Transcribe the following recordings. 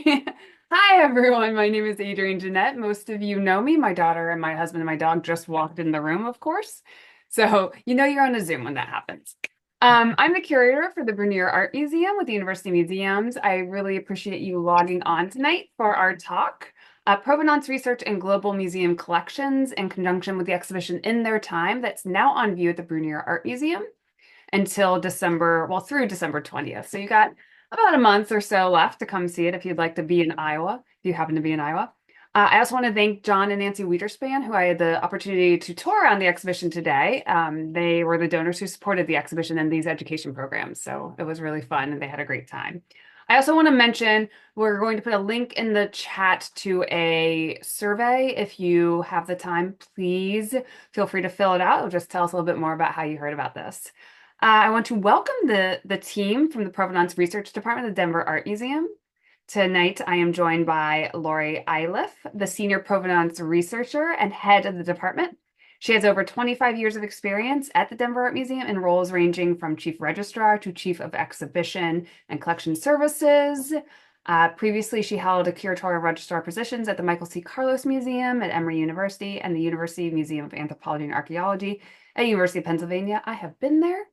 Hi, everyone. My name is Adrienne Jeanette. Most of you know me. My daughter and my husband and my dog just walked in the room, of course. So you know you're on a Zoom when that happens. I'm the curator for the Brunier Art Museum with the University Museums. I really appreciate you logging on tonight for our talk, Provenance Research and Global Museum Collections in conjunction with the exhibition In Their Time that's now on view at the Brunier Art Museum until December, well, through December 20th. So you got about a month or so left to come see it if you'd like to be in Iowa, if you happen to be in Iowa. I also want to thank John and Nancy Wiederspan, who I had the opportunity to tour around the exhibition today. They were the donors who supported the exhibition and these education programs. So it was really fun and they had a great time. I also want to mention we're going to put a link in the chat to a survey. If you have the time, please feel free to fill it out. It'll just tell us a little bit more about how you heard about this. I want to welcome the team from the Provenance Research Department of the Denver Art Museum. Tonight, I am joined by Lori Iliff, the Senior Provenance Researcher and Head of the department. She has over 25 years of experience at the Denver Art Museum in roles ranging from Chief Registrar to Chief of Exhibition and Collection Services. Previously, she held a curatorial registrar positions at the Michael C. Carlos Museum at Emory University and the University Museum of Anthropology and Archaeology at University of Pennsylvania. I have been there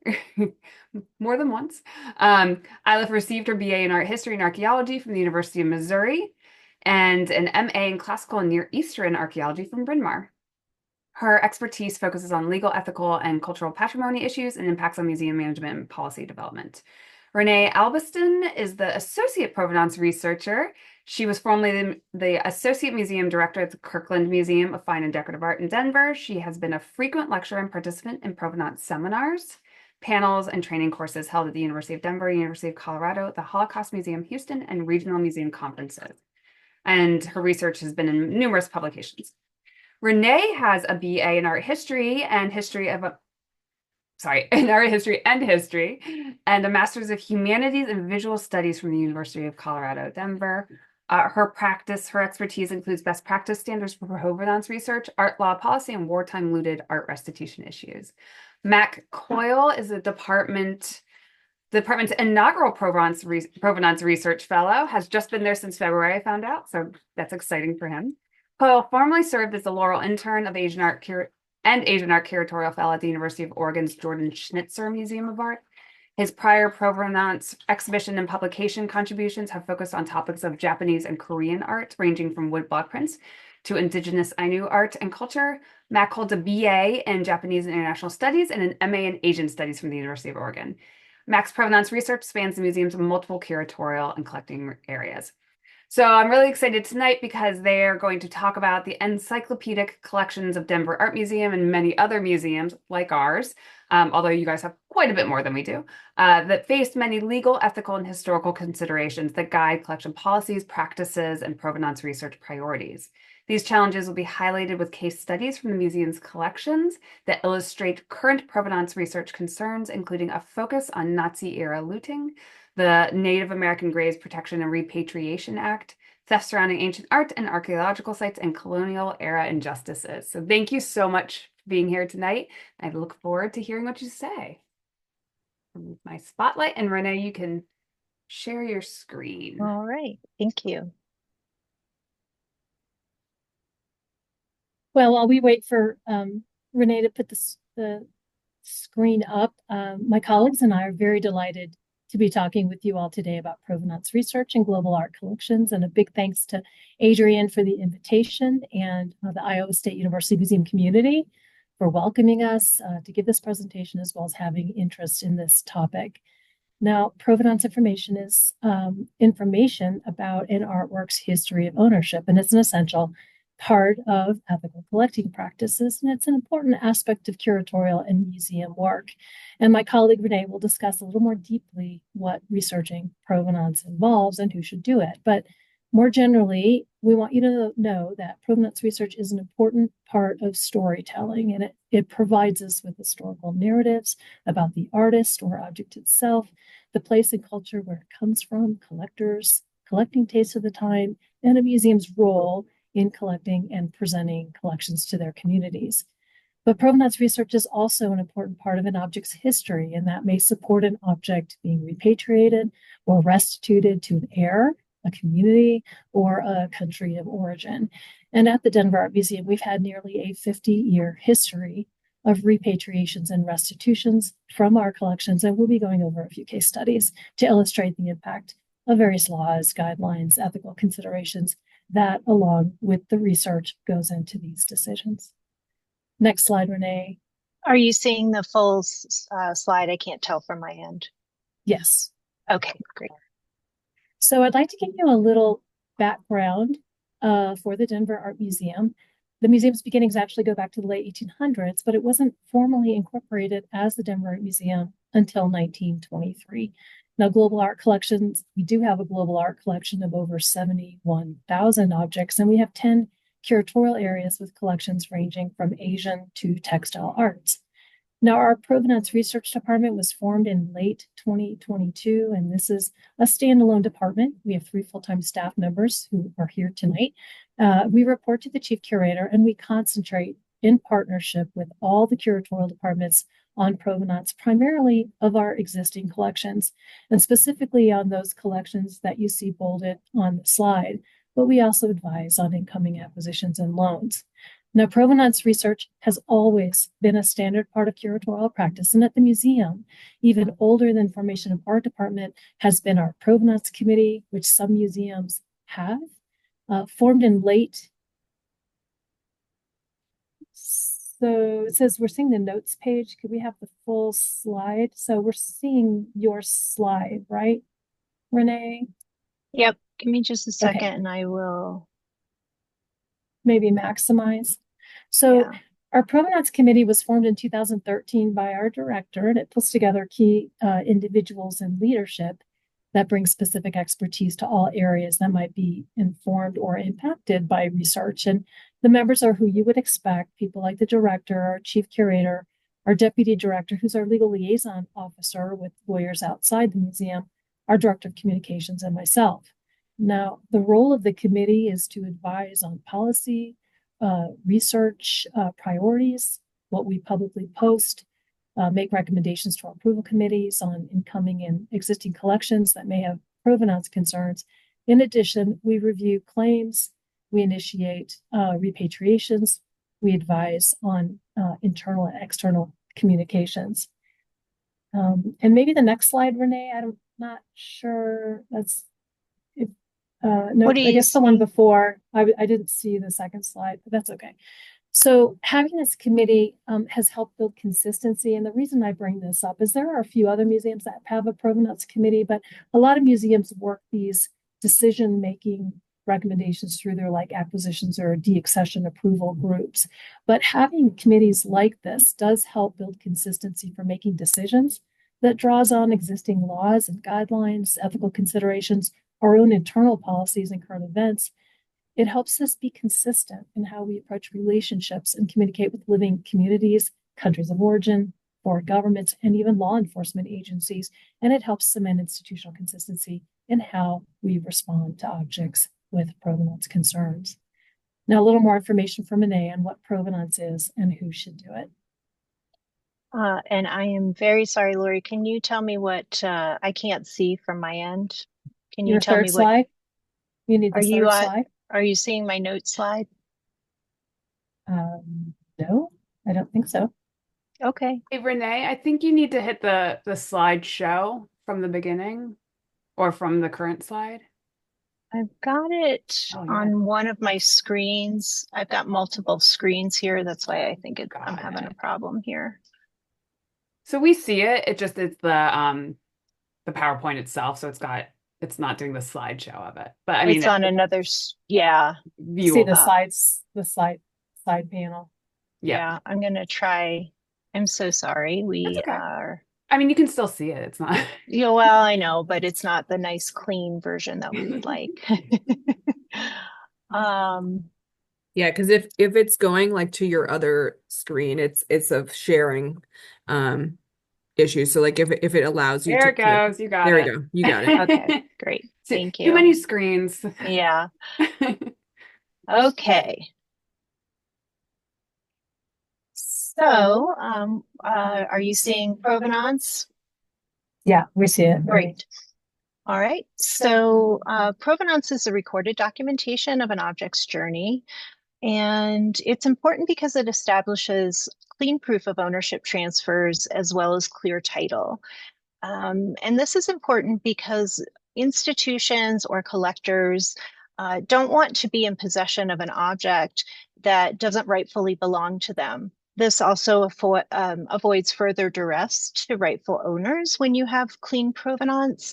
more than once. Iliff received her BA in Art History and Archaeology from the University of Missouri and an MA in Classical and Near Eastern Archaeology from Bryn Mawr. Her expertise focuses on legal, ethical, and cultural patrimony issues and impacts on museum management and policy development. Renee Albiston is the Associate Provenance Researcher. She was formerly the Associate Museum Director at the Kirkland Museum of Fine and Decorative Art in Denver. She has been a frequent lecturer and participant in Provenance seminars, panels, and training courses held at the University of Denver, University of Colorado, the Holocaust Museum Houston, and regional museum conferences. And her research has been in numerous publications. Renee has a BA in art history and history, and a master's of humanities and visual studies from the University of Colorado, Denver. Her expertise includes best practice standards for provenance research, art law policy, and wartime looted art restitution issues. Mac Coyle is the department's inaugural Provenance Research Fellow, has just been there since February, I found out, so that's exciting for him. Coyle formerly served as the Laurel Intern of Asian Art Curatorial Fellow at the University of Oregon's Jordan Schnitzer Museum of Art. His prior Provenance exhibition and publication contributions have focused on topics of Japanese and Korean art, ranging from woodblock prints to indigenous Ainu art and culture. Mac holds a BA in Japanese and International Studies and an MA in Asian Studies from the University of Oregon. Mac's Provenance research spans the museum's multiple curatorial and collecting areas. So I'm really excited tonight because they're going to talk about the encyclopedic collections of Denver Art Museum and many other museums like ours, although you guys have quite a bit more than we do, that face many legal, ethical, and historical considerations that guide collection policies, practices, and provenance research priorities. These challenges will be highlighted with case studies from the museum's collections that illustrate current provenance research concerns, including a focus on Nazi-era looting, the Native American Graves Protection and Repatriation Act, theft surrounding ancient art and archaeological sites, and colonial-era injustices. So thank you so much for being here tonight. I look forward to hearing what you say. Remove my spotlight, and Renee, you can share your screen. All right, thank you. Well, while we wait for Renee to put the screen up, my colleagues and I are very delighted to be talking with you all today about provenance research and global art collections. And a big thanks to Adrienne for the invitation and the Iowa State University Museum community for welcoming us to give this presentation, as well as having interest in this topic. Now, provenance information is information about an artwork's history of ownership, and it's an essential part of ethical collecting practices, and it's an important aspect of curatorial and museum work. And my colleague Renee will discuss a little more deeply what researching provenance involves and who should do it. But more generally, we want you to know that provenance research is an important part of storytelling, and it provides us with historical narratives about the artist or object itself, the place and culture where it comes from, collectors, collecting tastes of the time, and a museum's role in collecting and presenting collections to their communities. But provenance research is also an important part of an object's history, and that may support an object being repatriated or restituted to an heir a community, or a country of origin. And at the Denver Art Museum, we've had nearly a 50-year history of repatriations and restitutions from our collections, and we'll be going over a few case studies to illustrate the impact of various laws, guidelines, ethical considerations that, along with the research, goes into these decisions. Next slide, Renee. Are you seeing the full slide? I can't tell from my end. Yes. Okay, great. So I'd like to give you a little background for the Denver Art Museum. The museum's beginnings actually go back to the late 1800s, but it wasn't formally incorporated as the Denver Art Museum until 1923. Now, global art collections, we do have a global art collection of over 71,000 objects, and we have 10 curatorial areas with collections ranging from Asian to textile arts. Now, our Provenance Research Department was formed in late 2022, and this is a standalone department. We have 3 full-time staff members who are here tonight. We report to the chief curator, and we concentrate in partnership with all the curatorial departments on provenance, primarily of our existing collections, and specifically on those collections that you see bolded on the slide. But we also advise on incoming acquisitions and loans. Now, provenance research has always been a standard part of curatorial practice, and at the museum, even older than formation of art department, has been our provenance committee, which some museums have, formed in late. So it says we're seeing the notes page. Could we have the full slide? So we're seeing your slide, right, Renee? Yep, give me just a second Okay. and I will maybe maximize. So yeah. Our Provenance Committee was formed in 2013 by our director, and it pulls together key individuals in leadership that bring specific expertise to all areas that might be informed or impacted by research. And the members are who you would expect, people like the director, our chief curator, our deputy director, who's our legal liaison officer with lawyers outside the museum, our director of communications, and myself. Now, the role of the committee is to advise on policy, research priorities, what we publicly post, make recommendations to our approval committees on incoming and existing collections that may have provenance concerns. In addition, we review claims, we initiate repatriations, we advise on internal and external communications. And maybe the next slide, Renee, I'm not sure that's no, I guess the one before, I didn't see the second slide, but that's okay. So having this committee has helped build consistency. And the reason I bring this up is there are a few other museums that have a provenance committee, but a lot of museums work these decision-making recommendations through their like acquisitions or deaccession approval groups. But having committees like this does help build consistency for making decisions that draws on existing laws and guidelines, ethical considerations, our own internal policies and current events. It helps us be consistent in how we approach relationships and communicate with living communities, countries of origin, foreign governments, and even law enforcement agencies. And it helps cement institutional consistency in how we respond to objects with provenance concerns. Now, a little more information from Renee on what provenance is and who should do it. And I am very sorry, Lori. Can you tell me what I can't see from my end? Can you tell me what slide? You need the third slide? Are you seeing my note slide? No, I don't think so. Okay. Hey, Renee, I think you need to hit the slideshow from the beginning or from the current slide. I've got it on one of my screens. I've got multiple screens here. That's why I think I'm having a problem here. So we see it. It just is the PowerPoint itself. So it's not doing the slideshow of it. But I mean, it's on another, yeah. See the side panel. Yeah, I'm gonna try. I'm so sorry. We are. I mean, you can still see it. It's not. Yeah, well, I know, but it's not the nice, clean version that we would like. Yeah, because if it's going like to your other screen, it's a sharing issue. So like if it allows you there it goes. You got it. There we go. You got it. Okay, great. Thank you. Too many screens. Yeah. Okay. So, are you seeing provenance? Yeah, we see it. Great. All right, so provenance is a recorded documentation of an object's journey, and it's important because it establishes clean proof of ownership transfers as well as clear title. And this is important because institutions or collectors don't want to be in possession of an object that doesn't rightfully belong to them. This also avoids further duress to rightful owners when you have clean provenance.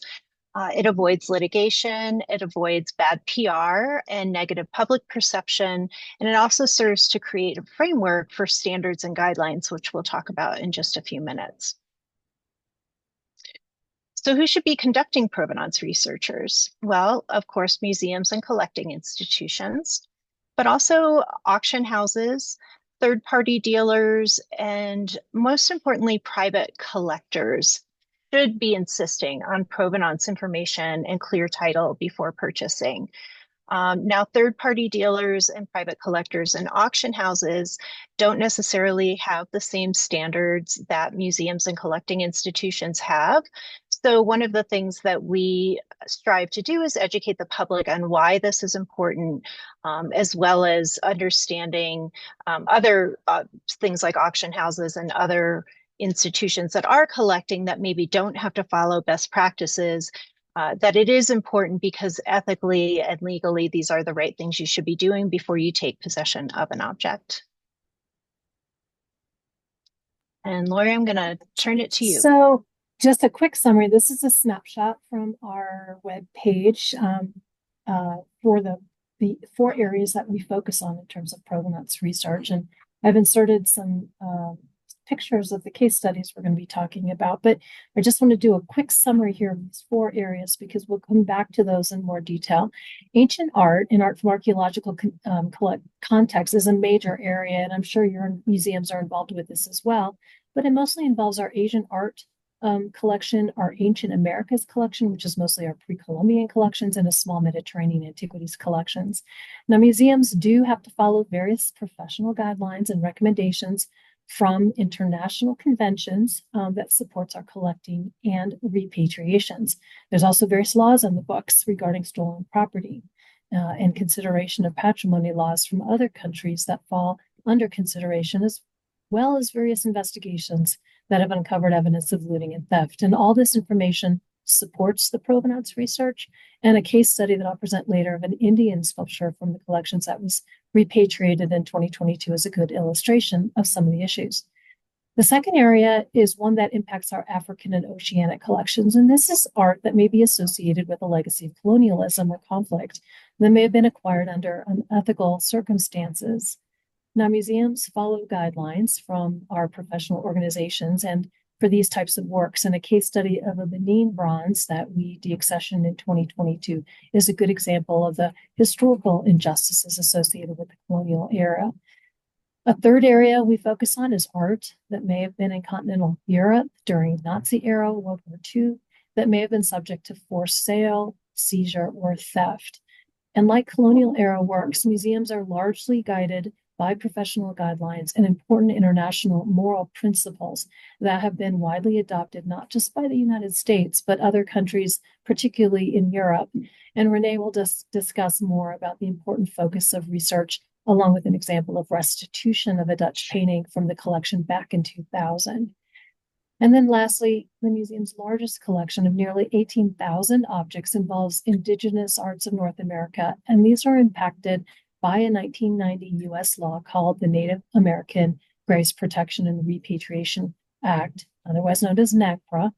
It avoids litigation, it avoids bad PR and negative public perception, and it also serves to create a framework for standards and guidelines, which we'll talk about in just a few minutes. So who should be conducting provenance researchers? Well, of course, museums and collecting institutions, but also auction houses, third-party dealers, and most importantly, private collectors should be insisting on provenance information and clear title before purchasing. Now, third-party dealers and private collectors and auction houses don't necessarily have the same standards that museums and collecting institutions have. So one of the things that we strive to do is educate the public on why this is important, as well as understanding other things like auction houses and other institutions that are collecting that maybe don't have to follow best practices, that it is important because ethically and legally, these are the right things you should be doing before you take possession of an object. And Lori, I'm going to turn it to you. So just a quick summary. This is a snapshot from our web page for the 4 areas that we focus on in terms of provenance research. And I've inserted some pictures of the case studies we're going to be talking about, but I just want to do a quick summary here of these 4 areas because we'll come back to those in more detail. Ancient art and art from archaeological context is a major area, and I'm sure your museums are involved with this as well, but it mostly involves our Asian art collection, our Ancient Americas collection, which is mostly our pre-Columbian collections, and a small Mediterranean antiquities collections. Now, museums do have to follow various professional guidelines and recommendations from international conventions that supports our collecting and repatriations. There's also various laws on the books regarding stolen property and consideration of patrimony laws from other countries that fall under consideration, as well as various investigations that have uncovered evidence of looting and theft. And all this information supports the provenance research, and a case study that I'll present later of an Indian sculpture from the collections that was repatriated in 2022 is a good illustration of some of the issues. The second area is one that impacts our African and Oceanic collections, and this is art that may be associated with a legacy of colonialism or conflict that may have been acquired under unethical circumstances. Now, museums follow guidelines from our professional organizations and for these types of works, and a case study of a Benin bronze that we deaccessioned in 2022 is a good example of the historical injustices associated with the colonial era. A third area we focus on is art that may have been in continental Europe during Nazi era, World War II, that may have been subject to forced sale, seizure, or theft. And like colonial era works, museums are largely guided by professional guidelines and important international moral principles that have been widely adopted, not just by the United States, but other countries, particularly in Europe. And Renee will discuss more about the important focus of research, along with an example of restitution of a Dutch painting from the collection back in 2000. And then lastly, the museum's largest collection of nearly 18,000 objects involves indigenous arts of North America, and these are impacted by a 1990 U.S. law called the Native American Grace Protection and Repatriation Act, otherwise known as NAGPRA.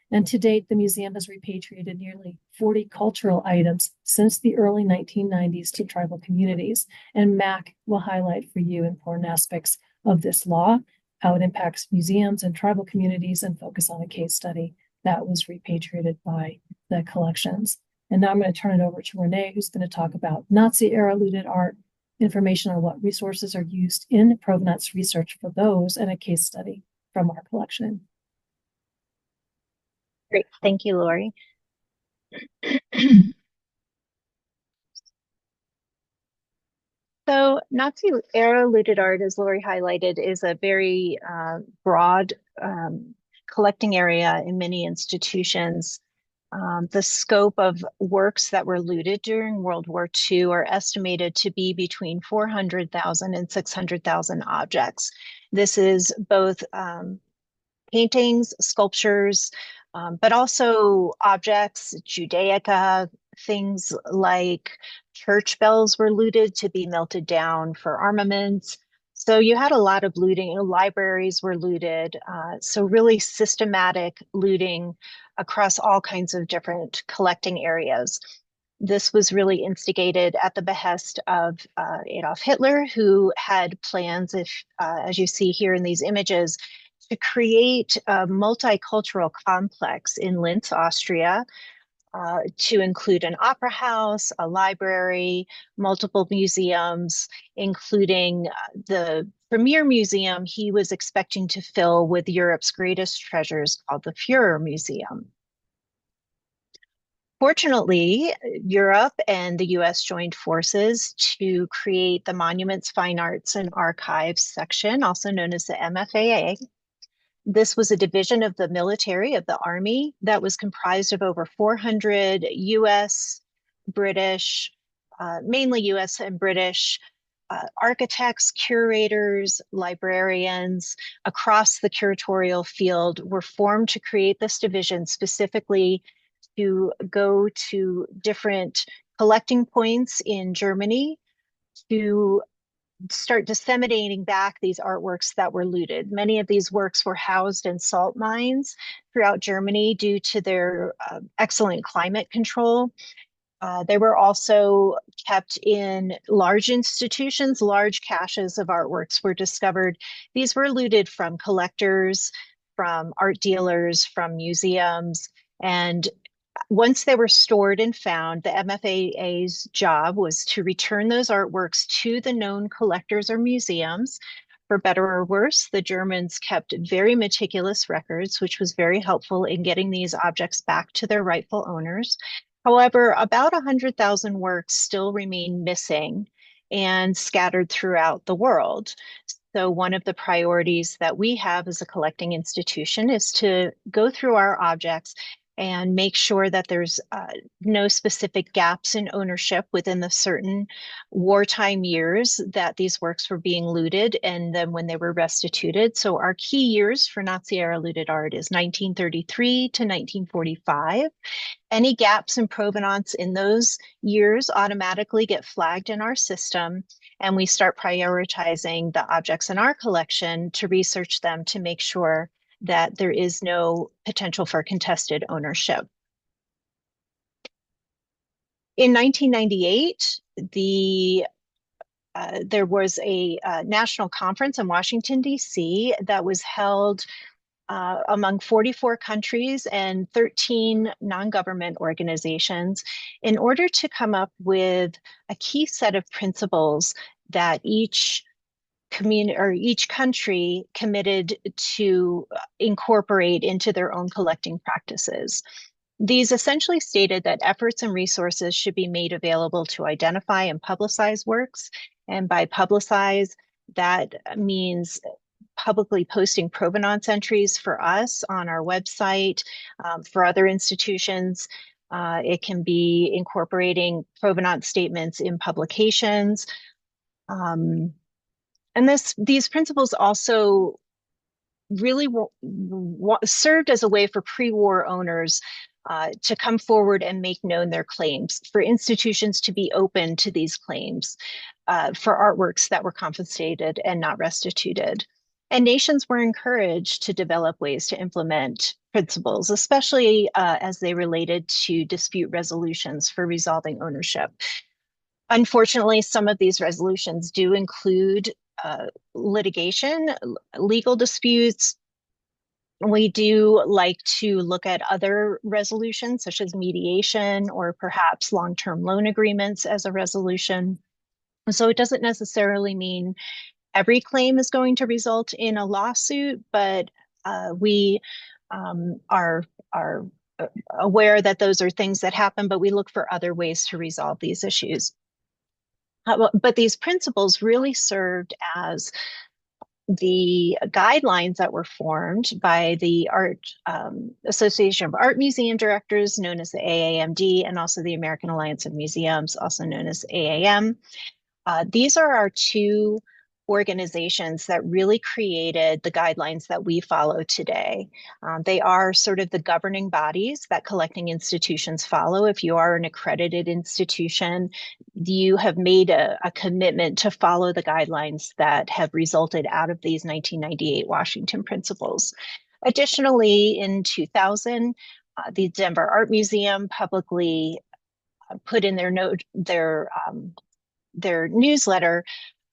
And to date, the museum has repatriated nearly 40 cultural items since the early 1990s to tribal communities. And Mac will highlight for you important aspects of this law, how it impacts museums and tribal communities, and focus on a case study that was repatriated by the collections. And now I'm going to turn it over to Renee, who's going to talk about Nazi-era looted art, information on what resources are used in provenance research for those, and a case study from our collection. Great. Thank you, Lori. So Nazi-era looted art, as Lori highlighted, is a very broad collecting area in many institutions. The scope of works that were looted during World War II are estimated to be between 400,000 and 600,000 objects. This is both paintings, sculptures, but also objects, Judaica, things like church bells were looted to be melted down for armaments. So you had a lot of looting. Libraries were looted. So really systematic looting across all kinds of different collecting areas. This was really instigated at the behest of Adolf Hitler, who had plans, as you see here in these images, to create a multicultural complex in Linz, Austria, to include an opera house, a library, multiple museums, including the premier museum he was expecting to fill with Europe's greatest treasures called the Führer Museum. Fortunately, Europe and the US joined forces to create the Monuments, Fine Arts, and Archives section, also known as the MFAA. This was a division of the military, of the Army, that was comprised of over 400 US, British, mainly US and British architects, curators, librarians across the curatorial field were formed to create this division specifically to go to different collecting points in Germany to start disseminating back these artworks that were looted. Many of these works were housed in salt mines throughout Germany due to their excellent climate control. They were also kept in large institutions. Large caches of artworks were discovered. These were looted from collectors, from art dealers, from museums, and once they were stored and found, the MFAA's job was to return those artworks to the known collectors or museums. For better or worse, the Germans kept very meticulous records, which was very helpful in getting these objects back to their rightful owners. However, about 100,000 works still remain missing and scattered throughout the world. So one of the priorities that we have as a collecting institution is to go through our objects and make sure that there's no specific gaps in ownership within the certain wartime years that these works were being looted and then when they were restituted. So our key years for Nazi-era looted art is 1933 to 1945. Any gaps in provenance in those years automatically get flagged in our system, and we start prioritizing the objects in our collection to research them to make sure that there is no potential for contested ownership. In 1998, there was a national conference in Washington, D.C. that was held among 44 countries and 13 non-government organizations in order to come up with a key set of principles that each community or each country committed to incorporate into their own collecting practices. These essentially stated that efforts and resources should be made available to identify and publicize works. And by publicize, that means publicly posting provenance entries for us on our website. For other institutions, it can be incorporating provenance statements in publications. And these principles also really served as a way for pre-war owners to come forward and make known their claims, for institutions to be open to these claims, for artworks that were confiscated and not restituted. And nations were encouraged to develop ways to implement principles, especially as they related to dispute resolutions for resolving ownership. Unfortunately, some of these resolutions do include litigation, legal disputes. We do like to look at other resolutions, such as mediation or perhaps long-term loan agreements as a resolution. So it doesn't necessarily mean every claim is going to result in a lawsuit, but we are aware that those are things that happen, but we look for other ways to resolve these issues. But these principles really served as the guidelines that were formed by the Association of Art Museum Directors, known as the AAMD, and also the American Alliance of Museums, also known as AAM. These are our two organizations that really created the guidelines that we follow today. They are sort of the governing bodies that collecting institutions follow. If you are an accredited institution, you have made a commitment to follow the guidelines that have resulted out of these 1998 Washington principles. Additionally, in 2000, the Denver Art Museum publicly put in their newsletter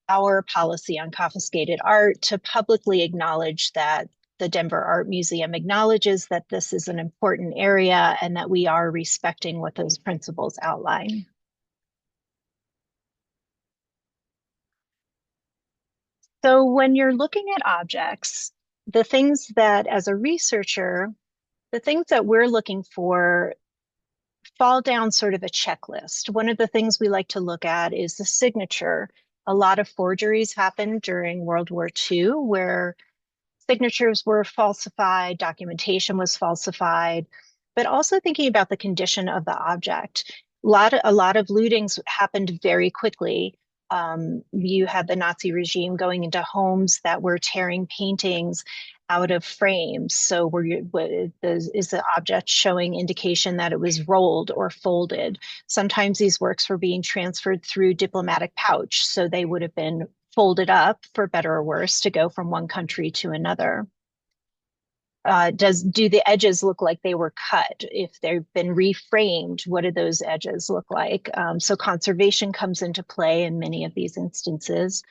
our policy on confiscated art to publicly acknowledge that the Denver Art Museum acknowledges that this is an important area and that we are respecting what those principles outline. So when you're looking at objects, the things that, as a researcher, the things that we're looking for fall down sort of a checklist. One of the things we like to look at is the signature. A lot of forgeries happened during World War II where signatures were falsified, documentation was falsified, but also thinking about the condition of the object. A lot of lootings happened very quickly. You had the Nazi regime going into homes that were tearing paintings out of frames. So is the object showing indication that it was rolled or folded? Sometimes these works were being transferred through diplomatic pouch, so they would have been folded up, for better or worse, to go from one country to another. Do the edges look like they were cut? If they've been reframed, what do those edges look like? So conservation comes into play in many of these instances.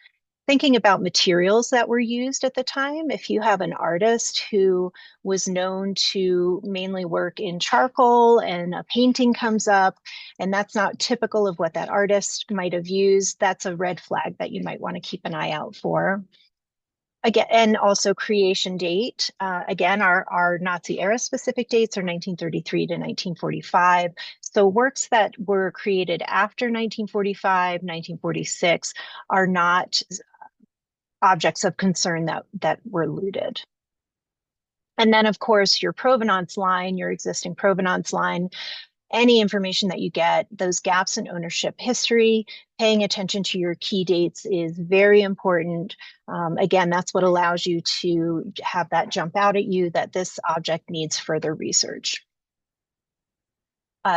Thinking about materials that were used at the time, if you have an artist who was known to mainly work in charcoal and a painting comes up and that's not typical of what that artist might have used, that's a red flag that you might want to keep an eye out for. Again, and also creation date. Again, our Nazi era specific dates are 1933 to 1945. So works that were created after 1945, 1946 are not objects of concern that were looted. And then, of course, your provenance line, your existing provenance line, any information that you get, those gaps in ownership history, paying attention to your key dates is very important. Again, that's what allows you to have that jump out at you that this object needs further research.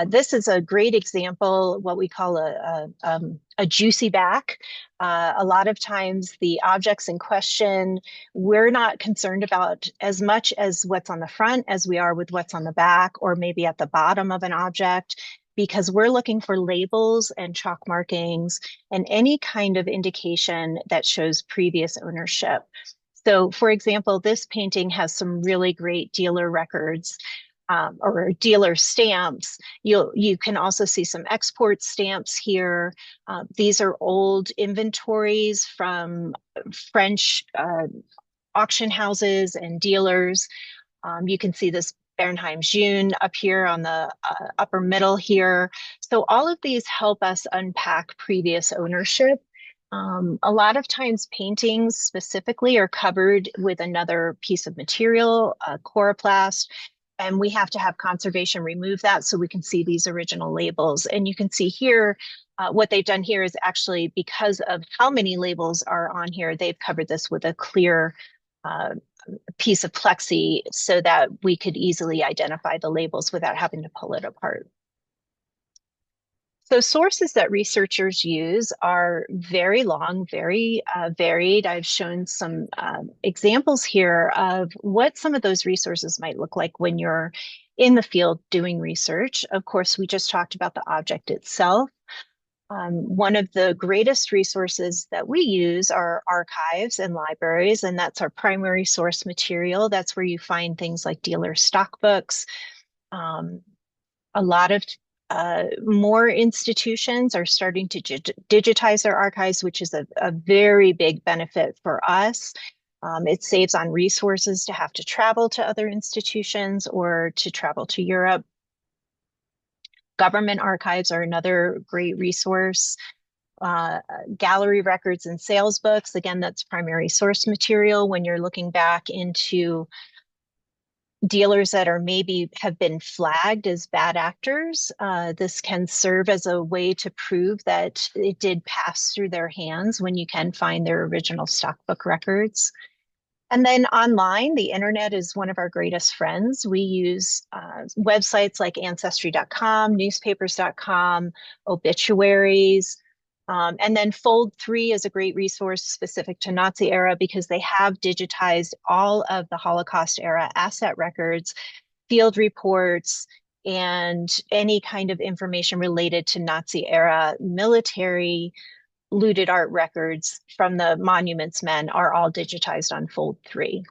This is a great example, what we call a juicy back. A lot of times the objects in question, we're not concerned about as much as what's on the front as we are with what's on the back or maybe at the bottom of an object, because we're looking for labels and chalk markings and any kind of indication that shows previous ownership. So for example, this painting has some really great dealer records. Or dealer stamps. You can also see some export stamps here. These are old inventories from French auction houses and dealers. You can see this Bernheim June up here on the upper middle here. So all of these help us unpack previous ownership. A lot of times paintings specifically are covered with another piece of material, coroplast, and we have to have conservation remove that so we can see these original labels. And you can see here, what they've done here is actually, because of how many labels are on here, they've covered this with a clear piece of plexi so that we could easily identify the labels without having to pull it apart. So sources that researchers use are very long, very varied. I've shown some examples here of what some of those resources might look like when you're in the field doing research. Of course, we just talked about the object itself. One of the greatest resources that we use are archives and libraries, and that's our primary source material. That's where you find things like dealer stock books. A lot of more institutions are starting to digitize their archives, which is a very big benefit for us. It saves on resources to have to travel to other institutions or to travel to Europe. Government archives are another great resource. gallery records and sales books. Again, that's primary source material when you're looking back into dealers that are maybe have been flagged as bad actors. This can serve as a way to prove that it did pass through their hands when you can find their original stockbook records. And then online, the internet is one of our greatest friends. We use websites like ancestry.com, newspapers.com, obituaries. And then Fold3 is a great resource specific to Nazi era because they have digitized all of the Holocaust era asset records, field reports, and any kind of information related to Nazi era military looted art records from the monuments men are all digitized on Fold3.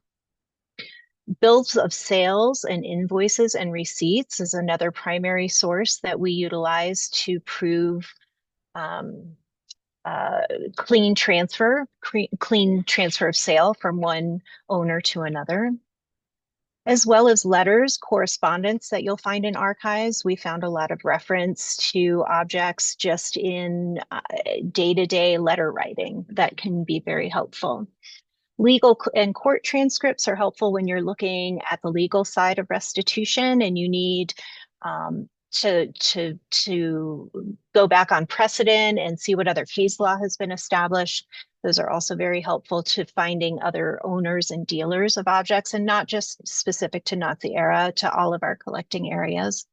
Bills of sales and invoices and receipts is another primary source that we utilize to prove clean transfer of sale from one owner to another, as well as letters, correspondence that you'll find in archives. We found a lot of reference to objects just in day-to-day letter writing that can be very helpful. Legal and court transcripts are helpful when you're looking at the legal side of restitution and you need to go back on precedent and see what other case law has been established. Those are also very helpful to finding other owners and dealers of objects, and not just specific to Nazi era, to all of our collecting areas.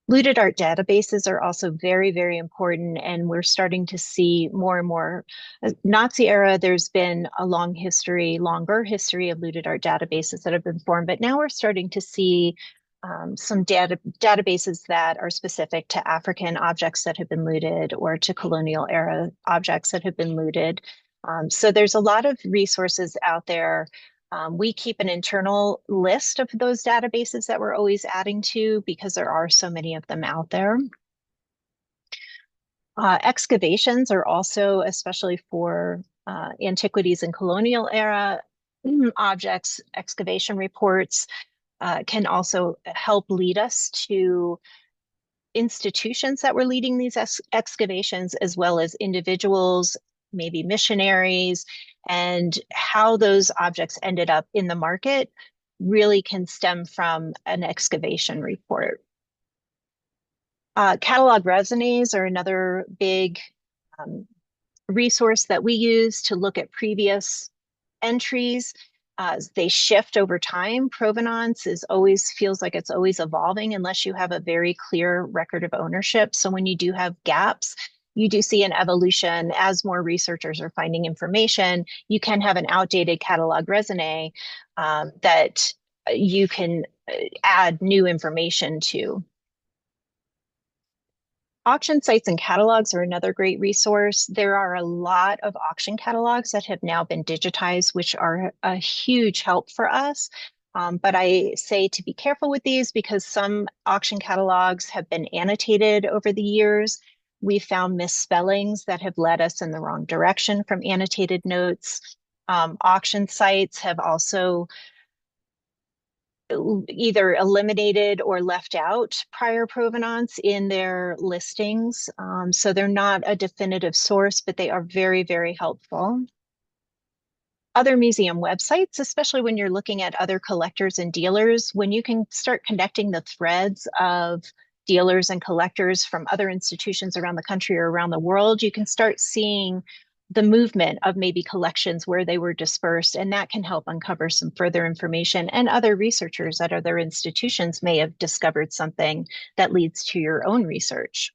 Looted art databases are also very, very important, and we're starting to see more and more. Nazi era, there's been a longer history of looted art databases that have been formed, but now we're starting to see some databases that are specific to African objects that have been looted or to colonial era objects that have been looted. So there's a lot of resources out there. We keep an internal list of those databases that we're always adding to because there are so many of them out there. Excavations are also, especially for antiquities and colonial era objects, excavation reports can also help lead us to institutions that were leading these excavations, as well as individuals, maybe missionaries, and how those objects ended up in the market really can stem from an excavation report. Catalog raisonnés are another big resource that we use to look at previous entries. They shift over time. Provenance feels like it's always evolving unless you have a very clear record of ownership. So when you do have gaps, you do see an evolution as more researchers are finding information. You can have an outdated catalog raisonné that you can add new information to. Auction sites and catalogs are another great resource. There are a lot of auction catalogs that have now been digitized, which are a huge help for us. But I say to be careful with these because some auction catalogs have been annotated over the years. We found misspellings that have led us in the wrong direction from annotated notes. Auction sites have also either eliminated or left out prior provenance in their listings. So they're not a definitive source, but they are very, very helpful. Other museum websites, especially when you're looking at other collectors and dealers, when you can start connecting the threads of dealers and collectors from other institutions around the country or around the world, you can start seeing the movement of maybe collections where they were dispersed, and that can help uncover some further information. And other researchers at other institutions may have discovered something that leads to your own research.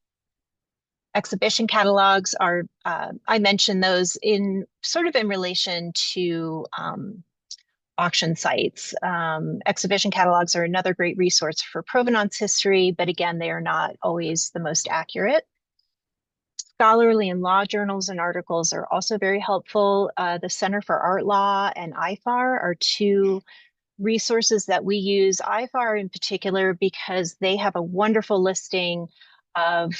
Exhibition catalogs are, I mentioned those in relation to auction sites. Exhibition catalogs are another great resource for provenance history, but again, they are not always the most accurate. Scholarly and law journals and articles are also very helpful. The Center for Art Law and IFAR are two resources that we use. IFAR in particular because they have a wonderful listing of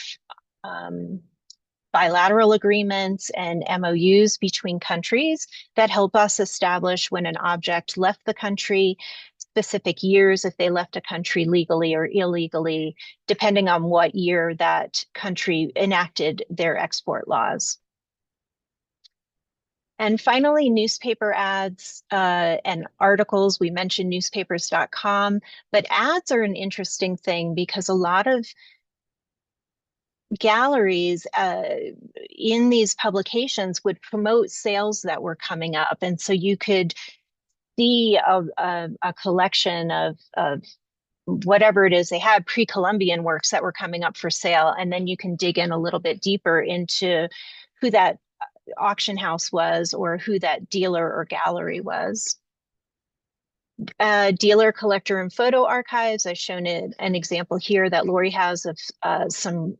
bilateral agreements and MOUs between countries that help us establish when an object left the country, specific years if they left a country legally or illegally, depending on what year that country enacted their export laws. And finally, newspaper ads and articles. We mentioned newspapers.com, but ads are an interesting thing because a lot of galleries in these publications would promote sales that were coming up. And so you could see a collection of whatever it is they had, pre-Columbian works that were coming up for sale. And then you can dig in a little bit deeper into who that auction house was or who that dealer or gallery was. Dealer, collector, and photo archives. I've shown an example here that Lori has of some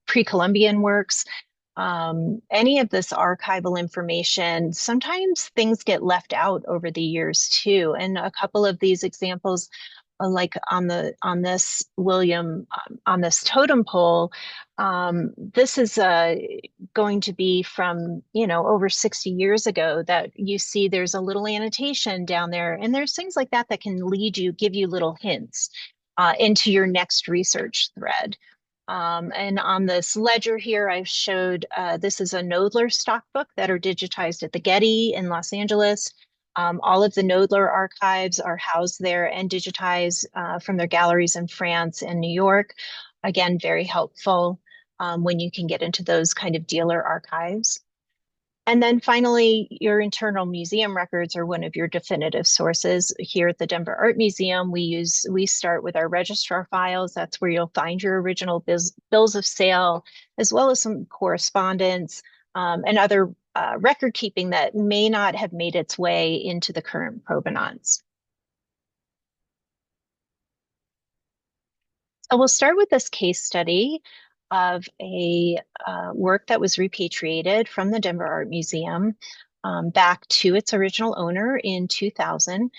pre-Columbian works. Any of this archival information, sometimes things get left out over the years too. And a couple of these examples, like on this on this totem pole, this is going to be from over 60 years ago, that you see there's a little annotation down there, and there's things like that that can give you little hints into your next research thread. And on this ledger here, I've showed this is a Knoedler stockbook that are digitized at the Getty in Los Angeles. All of the Knoedler archives are housed there and digitized from their galleries in France and New York. Again, very helpful when you can get into those kind of dealer archives. And then finally, your internal museum records are one of your definitive sources. Here at the Denver Art Museum, we start with our registrar files. That's where you'll find your original bills of sale, as well as some correspondence and other record keeping that may not have made its way into the current provenance. So we'll start with this case study of a work that was repatriated from the Denver Art Museum back to its original owner in 2000.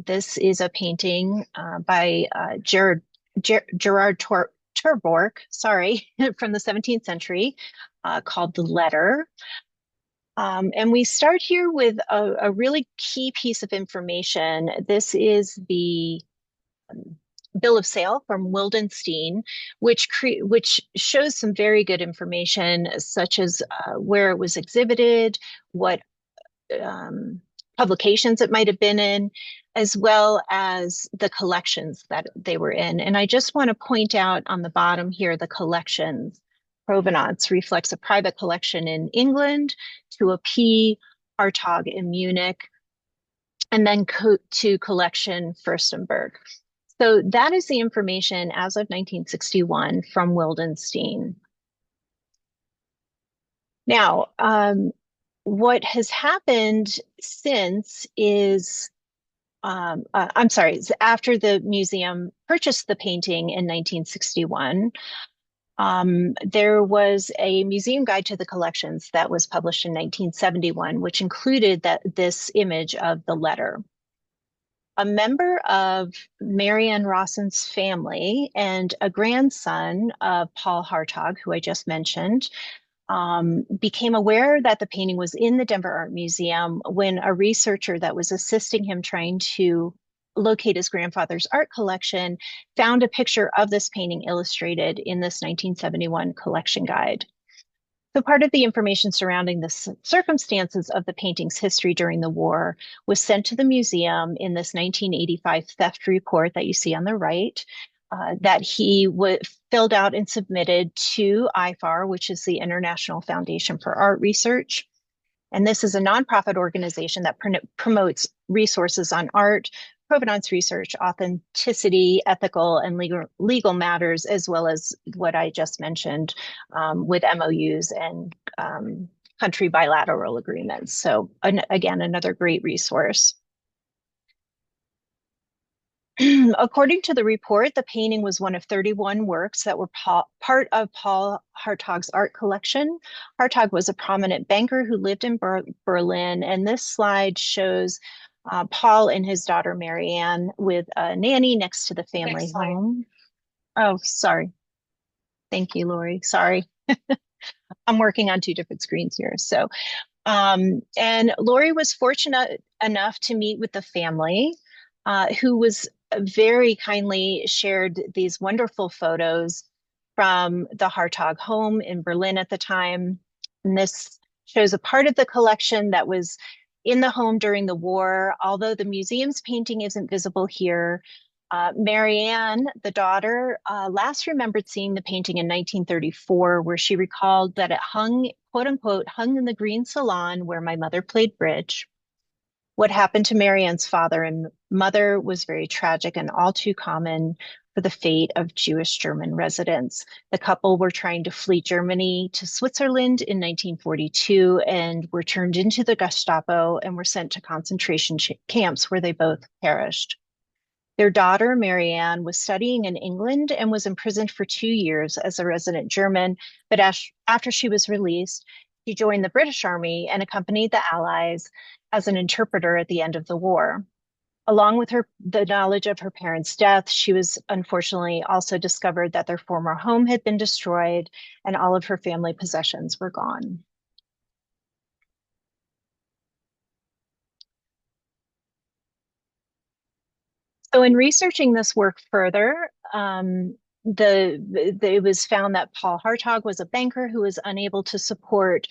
This is a painting by Gerard Terborch, sorry, from the 17th century called The Letter. And we start here with a really key piece of information. This is the bill of sale from Wildenstein, which shows some very good information, such as where it was exhibited, what publications it might have been in, as well as the collections that they were in. And I just want to point out on the bottom here, the collections. Provenance reflects a private collection in England to a P. Hartog in Munich, and then to collection Furstenberg. So that is the information as of 1961 from Wildenstein. Now, what has happened since is, I'm sorry, after the museum purchased the painting in 1961, there was a museum guide to the collections that was published in 1971, which included this image of the letter. A member of Marianne Rawson's family and a grandson of Paul Hartog, who I just mentioned, became aware that the painting was in the Denver Art Museum when a researcher that was assisting him trying to locate his grandfather's art collection found a picture of this painting illustrated in this 1971 collection guide. So part of the information surrounding the circumstances of the painting's history during the war was sent to the museum in this 1985 theft report that you see on the right, that he filled out and submitted to IFAR, which is the International Foundation for Art Research. And this is a nonprofit organization that promotes resources on art, provenance research, authenticity, ethical and legal matters, as well as what I just mentioned with MOUs and country bilateral agreements. So again, another great resource. According to the report, the painting was one of 31 works that were part of Paul Hartog's art collection. Hartog was a prominent banker who lived in Berlin, and this slide shows Paul and his daughter Marianne with a nanny next to the family home. Oh, sorry. Thank you, Lori. Sorry. I'm working on two different screens here. So, and Lori was fortunate enough to meet with the family. who was very kindly shared these wonderful photos from the Hartog home in Berlin at the time. And this shows a part of the collection that was in the home during the war. Although the museum's painting isn't visible here, Marianne, the daughter, last remembered seeing the painting in 1934, where she recalled that it hung, quote unquote, hung in the green salon where my mother played bridge. What happened to Marianne's father and mother was very tragic and all too common for the fate of Jewish German residents. The couple were trying to flee Germany to Switzerland in 1942 and were turned into the Gestapo and were sent to concentration camps where they both perished. Their daughter, Marianne, was studying in England and was imprisoned for 2 years as a resident German, but after she was released, she joined the British Army and accompanied the Allies as an interpreter at the end of the war. Along with the knowledge of her parents' death, she was unfortunately also discovered that their former home had been destroyed and all of her family possessions were gone. So in researching this work further, it was found that Paul Hartog was a banker who was unable to support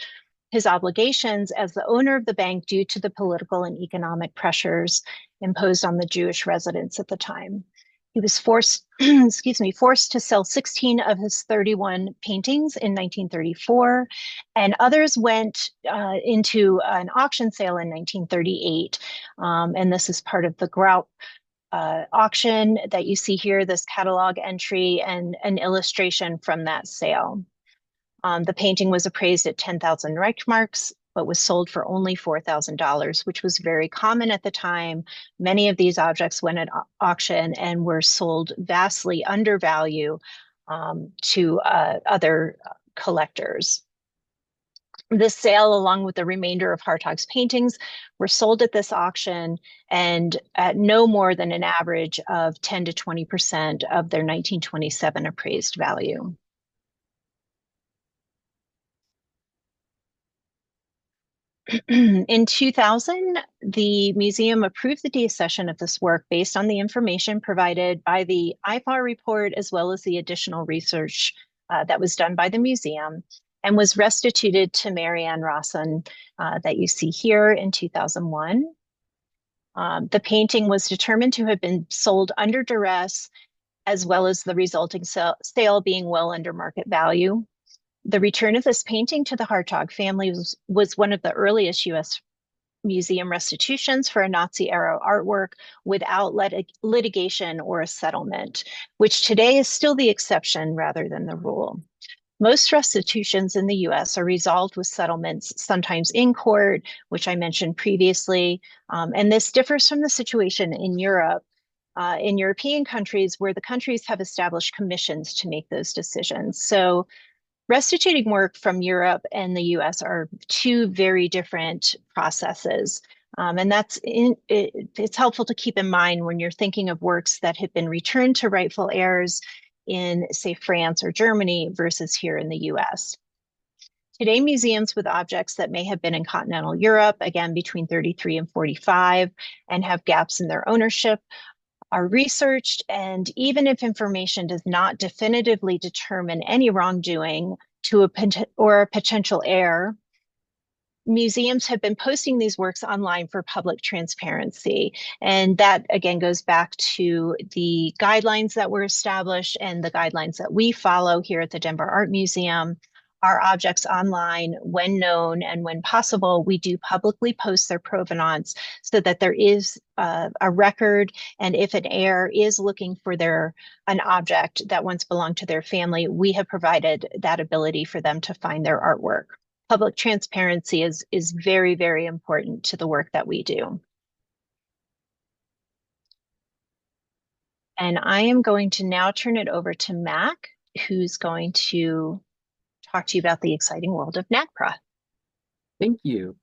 his obligations as the owner of the bank due to the political and economic pressures imposed on the Jewish residents at the time. He was forced to sell 16 of his 31 paintings in 1934, and others went into an auction sale in 1938. And this is part of the Graup auction that you see here, this catalog entry and an illustration from that sale. The painting was appraised at 10,000 Reichmarks, but was sold for only $4,000, which was very common at the time. Many of these objects went at auction and were sold vastly under value to other collectors. This sale, along with the remainder of Hartog's paintings, were sold at this auction and at no more than an average of 10 to 20% of their 1927 appraised value. In 2000, the museum approved the deaccession of this work based on the information provided by the IFAR report, as well as the additional research that was done by the museum, and was restituted to Marianne Rawson that you see here in 2001. The painting was determined to have been sold under duress, as well as the resulting sale being well under market value. The return of this painting to the Hartog family was one of the earliest U.S. museum restitutions for a Nazi-era artwork without litigation or a settlement, which today is still the exception rather than the rule. Most restitutions in the US are resolved with settlements, sometimes in court, which I mentioned previously. And this differs from the situation in Europe. In European countries, where the countries have established commissions to make those decisions. So restituting work from Europe and the US are two very different processes. And it's helpful to keep in mind when you're thinking of works that have been returned to rightful heirs in, say, France or Germany versus here in the US. Today, museums with objects that may have been in continental Europe, again, between 33 and 45, and have gaps in their ownership, are researched, and even if information does not definitively determine any wrongdoing to a potential heir, museums have been posting these works online for public transparency. And that, again, goes back to the guidelines that were established and the guidelines that we follow here at the Denver Art Museum. Our objects online, when known and when possible, we do publicly post their provenance so that there is a record. And if an heir is looking for an object that once belonged to their family, we have provided that ability for them to find their artwork. Public transparency is very, very important to the work that we do. And I am going to now turn it over to Mac, who's going to talk to you about the exciting world of NAGPRA. Thank you.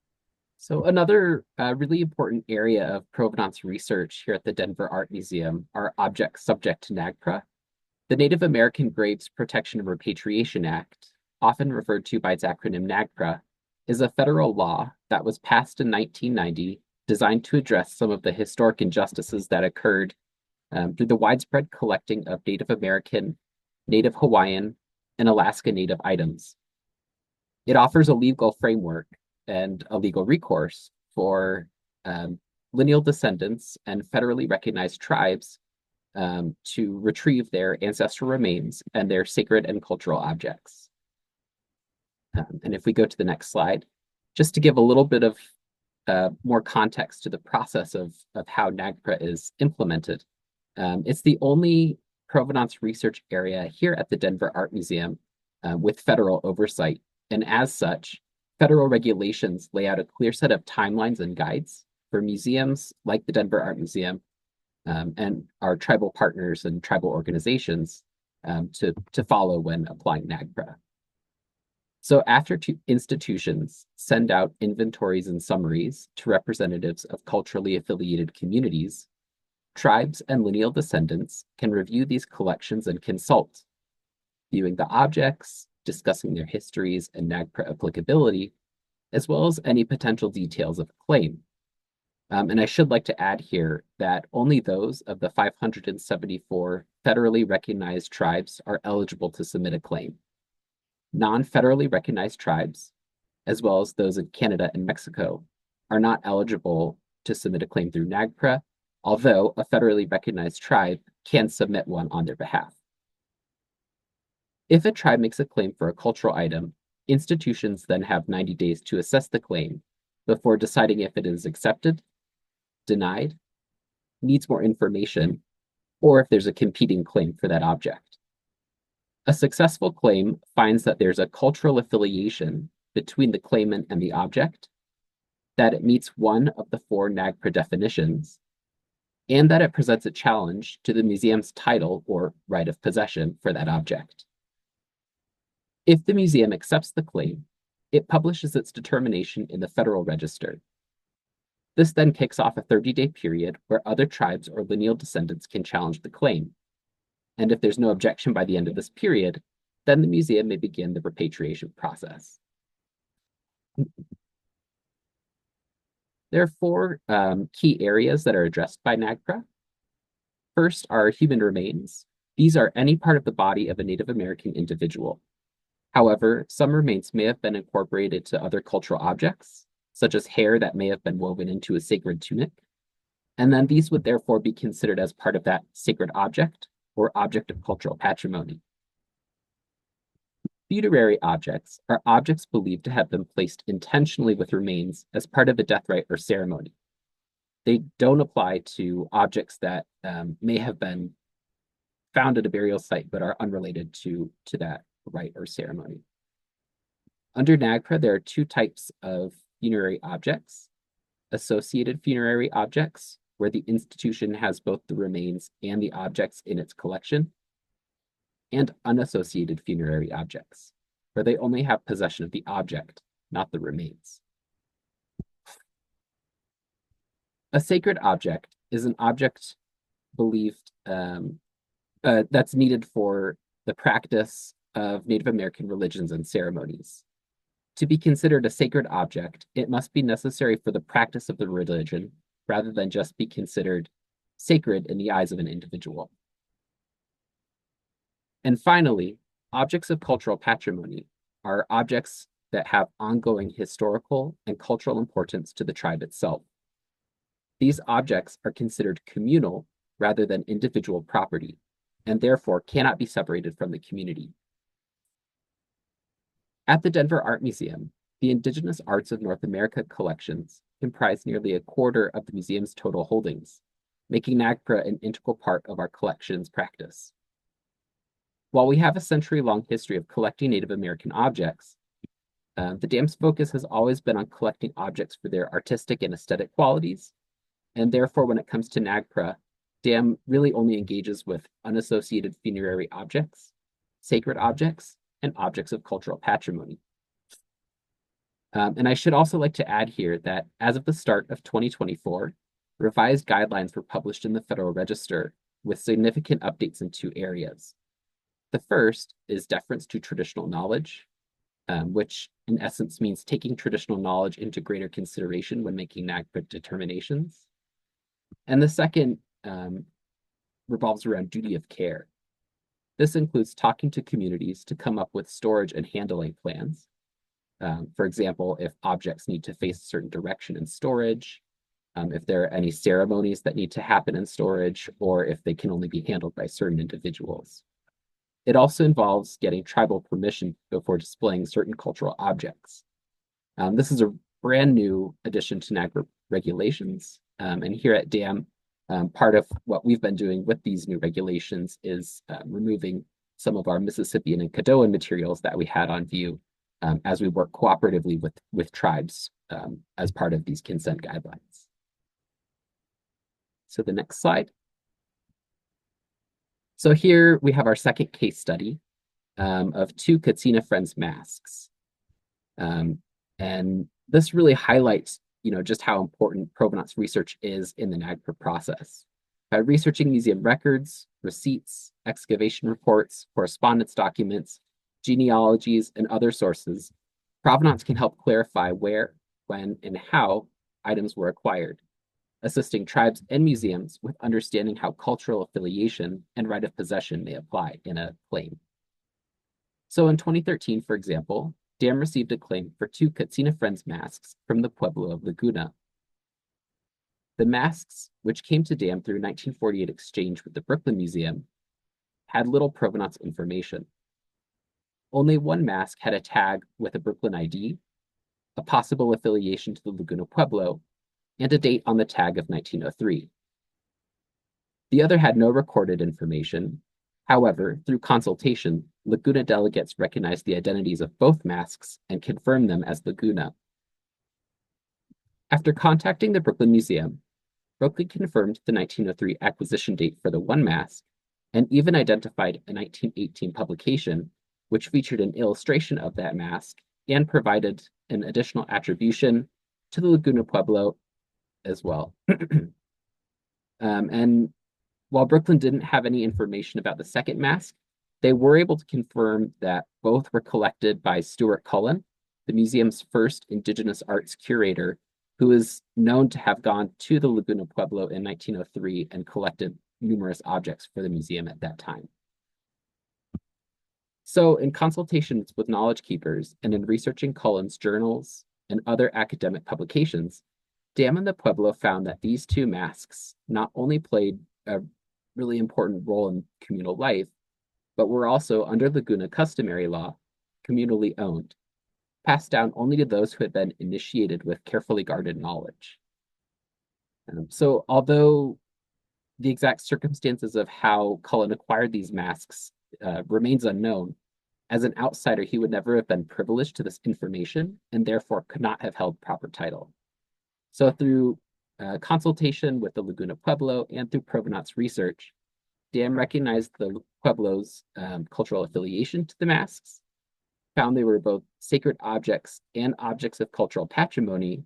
So another really important area of provenance research here at the Denver Art Museum are objects subject to NAGPRA. The Native American Graves Protection and Repatriation Act, often referred to by its acronym NAGPRA, is a federal law that was passed in 1990 designed to address some of the historic injustices that occurred through the widespread collecting of Native American, Native Hawaiian, and Alaska Native items. It offers a legal framework and a legal recourse for lineal descendants and federally recognized tribes to retrieve their ancestral remains and their sacred and cultural objects. And if we go to the next slide, just to give a little bit of more context to the process of how NAGPRA is implemented. It's the only provenance research area here at the Denver Art Museum with federal oversight. And as such, federal regulations lay out a clear set of timelines and guides for museums like the Denver Art Museum and our tribal partners and tribal organizations to follow when applying NAGPRA. So after institutions send out inventories and summaries to representatives of culturally affiliated communities, tribes and lineal descendants can review these collections and consult, viewing the objects, discussing their histories and NAGPRA applicability, as well as any potential details of a claim. And I should like to add here that only those of the 574 federally recognized tribes are eligible to submit a claim. Non-federally recognized tribes, as well as those in Canada and Mexico, are not eligible to submit a claim through NAGPRA, although a federally recognized tribe can submit one on their behalf. If a tribe makes a claim for a cultural item, institutions then have 90 days to assess the claim before deciding if it is accepted, denied, needs more information, or if there's a competing claim for that object. A successful claim finds that there's a cultural affiliation between the claimant and the object, that it meets one of the 4 NAGPRA definitions, and that it presents a challenge to the museum's title or right of possession for that object. If the museum accepts the claim, it publishes its determination in the Federal Register. This then kicks off a 30-day period where other tribes or lineal descendants can challenge the claim. And if there's no objection by the end of this period, then the museum may begin the repatriation process. There are 4 key areas that are addressed by NAGPRA. First are human remains. These are any part of the body of a Native American individual. However, some remains may have been incorporated to other cultural objects, such as hair that may have been woven into a sacred tunic. And then these would therefore be considered as part of that sacred object or object of cultural patrimony. Funerary objects are objects believed to have been placed intentionally with remains as part of a death rite or ceremony. They don't apply to objects that may have been found at a burial site but are unrelated to that rite or ceremony. Under NAGPRA, there are 2 types of funerary objects: associated funerary objects, where the institution has both the remains and the objects in its collection, and unassociated funerary objects, where they only have possession of the object, not the remains. A sacred object is an object believed that's needed for the practice of Native American religions and ceremonies. To be considered a sacred object, it must be necessary for the practice of the religion rather than just be considered sacred in the eyes of an individual. And finally, objects of cultural patrimony are objects that have ongoing historical and cultural importance to the tribe itself. These objects are considered communal rather than individual property, and therefore cannot be separated from the community. At the Denver Art Museum, the Indigenous Arts of North America collections comprise nearly a quarter of the museum's total holdings, making NAGPRA an integral part of our collections practice. While we have a century-long history of collecting Native American objects, the DAM's focus has always been on collecting objects for their artistic and aesthetic qualities, and therefore when it comes to NAGPRA, DAM really only engages with unassociated funerary objects, sacred objects, and objects of cultural patrimony. And I should also like to add here that as of the start of 2024, revised guidelines were published in the Federal Register with significant updates in 2 areas. The first is deference to traditional knowledge, which in essence means taking traditional knowledge into greater consideration when making NAGPRA determinations. And the second revolves around duty of care. This includes talking to communities to come up with storage and handling plans. For example, if objects need to face a certain direction in storage, if there are any ceremonies that need to happen in storage, or if they can only be handled by certain individuals. It also involves getting tribal permission before displaying certain cultural objects. This is a brand new addition to NAGPRA regulations. And here at DAM, part of what we've been doing with these new regulations is removing some of our Mississippian and Caddoan materials that we had on view as we work cooperatively with tribes as part of these consent guidelines. So the next slide. So here we have our second case study of 2 Katsina Friends masks. And this really highlights, just how important provenance research is in the NAGPRA process. By researching museum records, receipts, excavation reports, correspondence documents, genealogies, and other sources, provenance can help clarify where, when, and how items were acquired, assisting tribes and museums with understanding how cultural affiliation and right of possession may apply in a claim. So in 2013, for example, DAM received a claim for 2 Katsina Friends masks from the Pueblo of Laguna. The masks, which came to DAM through a 1948 exchange with the Brooklyn Museum, had little provenance information. Only one mask had a tag with a Brooklyn ID, a possible affiliation to the Laguna Pueblo, and a date on the tag of 1903. The other had no recorded information. However, through consultation, Laguna delegates recognized the identities of both masks and confirmed them as Laguna. After contacting the Brooklyn Museum, Brooklyn confirmed the 1903 acquisition date for the one mask and even identified a 1918 publication which featured an illustration of that mask and provided an additional attribution to the Laguna Pueblo as well. And while Brooklyn didn't have any information about the second mask, they were able to confirm that both were collected by Stuart Cullen, the museum's first Indigenous arts curator, who is known to have gone to the Laguna Pueblo in 1903 and collected numerous objects for the museum at that time. So in consultations with knowledge keepers and in researching Cullen's journals and other academic publications, DAM and the Pueblo found that these 2 masks not only played a really important role in communal life, but were also, under Laguna customary law, communally owned, passed down only to those who had been initiated with carefully guarded knowledge. So although the exact circumstances of how Cullen acquired these masks remains unknown, as an outsider, he would never have been privileged to this information and therefore could not have held proper title. So through consultation with the Laguna Pueblo and through provenance research, DAM recognized the Pueblo's cultural affiliation to the masks, found they were both sacred objects and objects of cultural patrimony,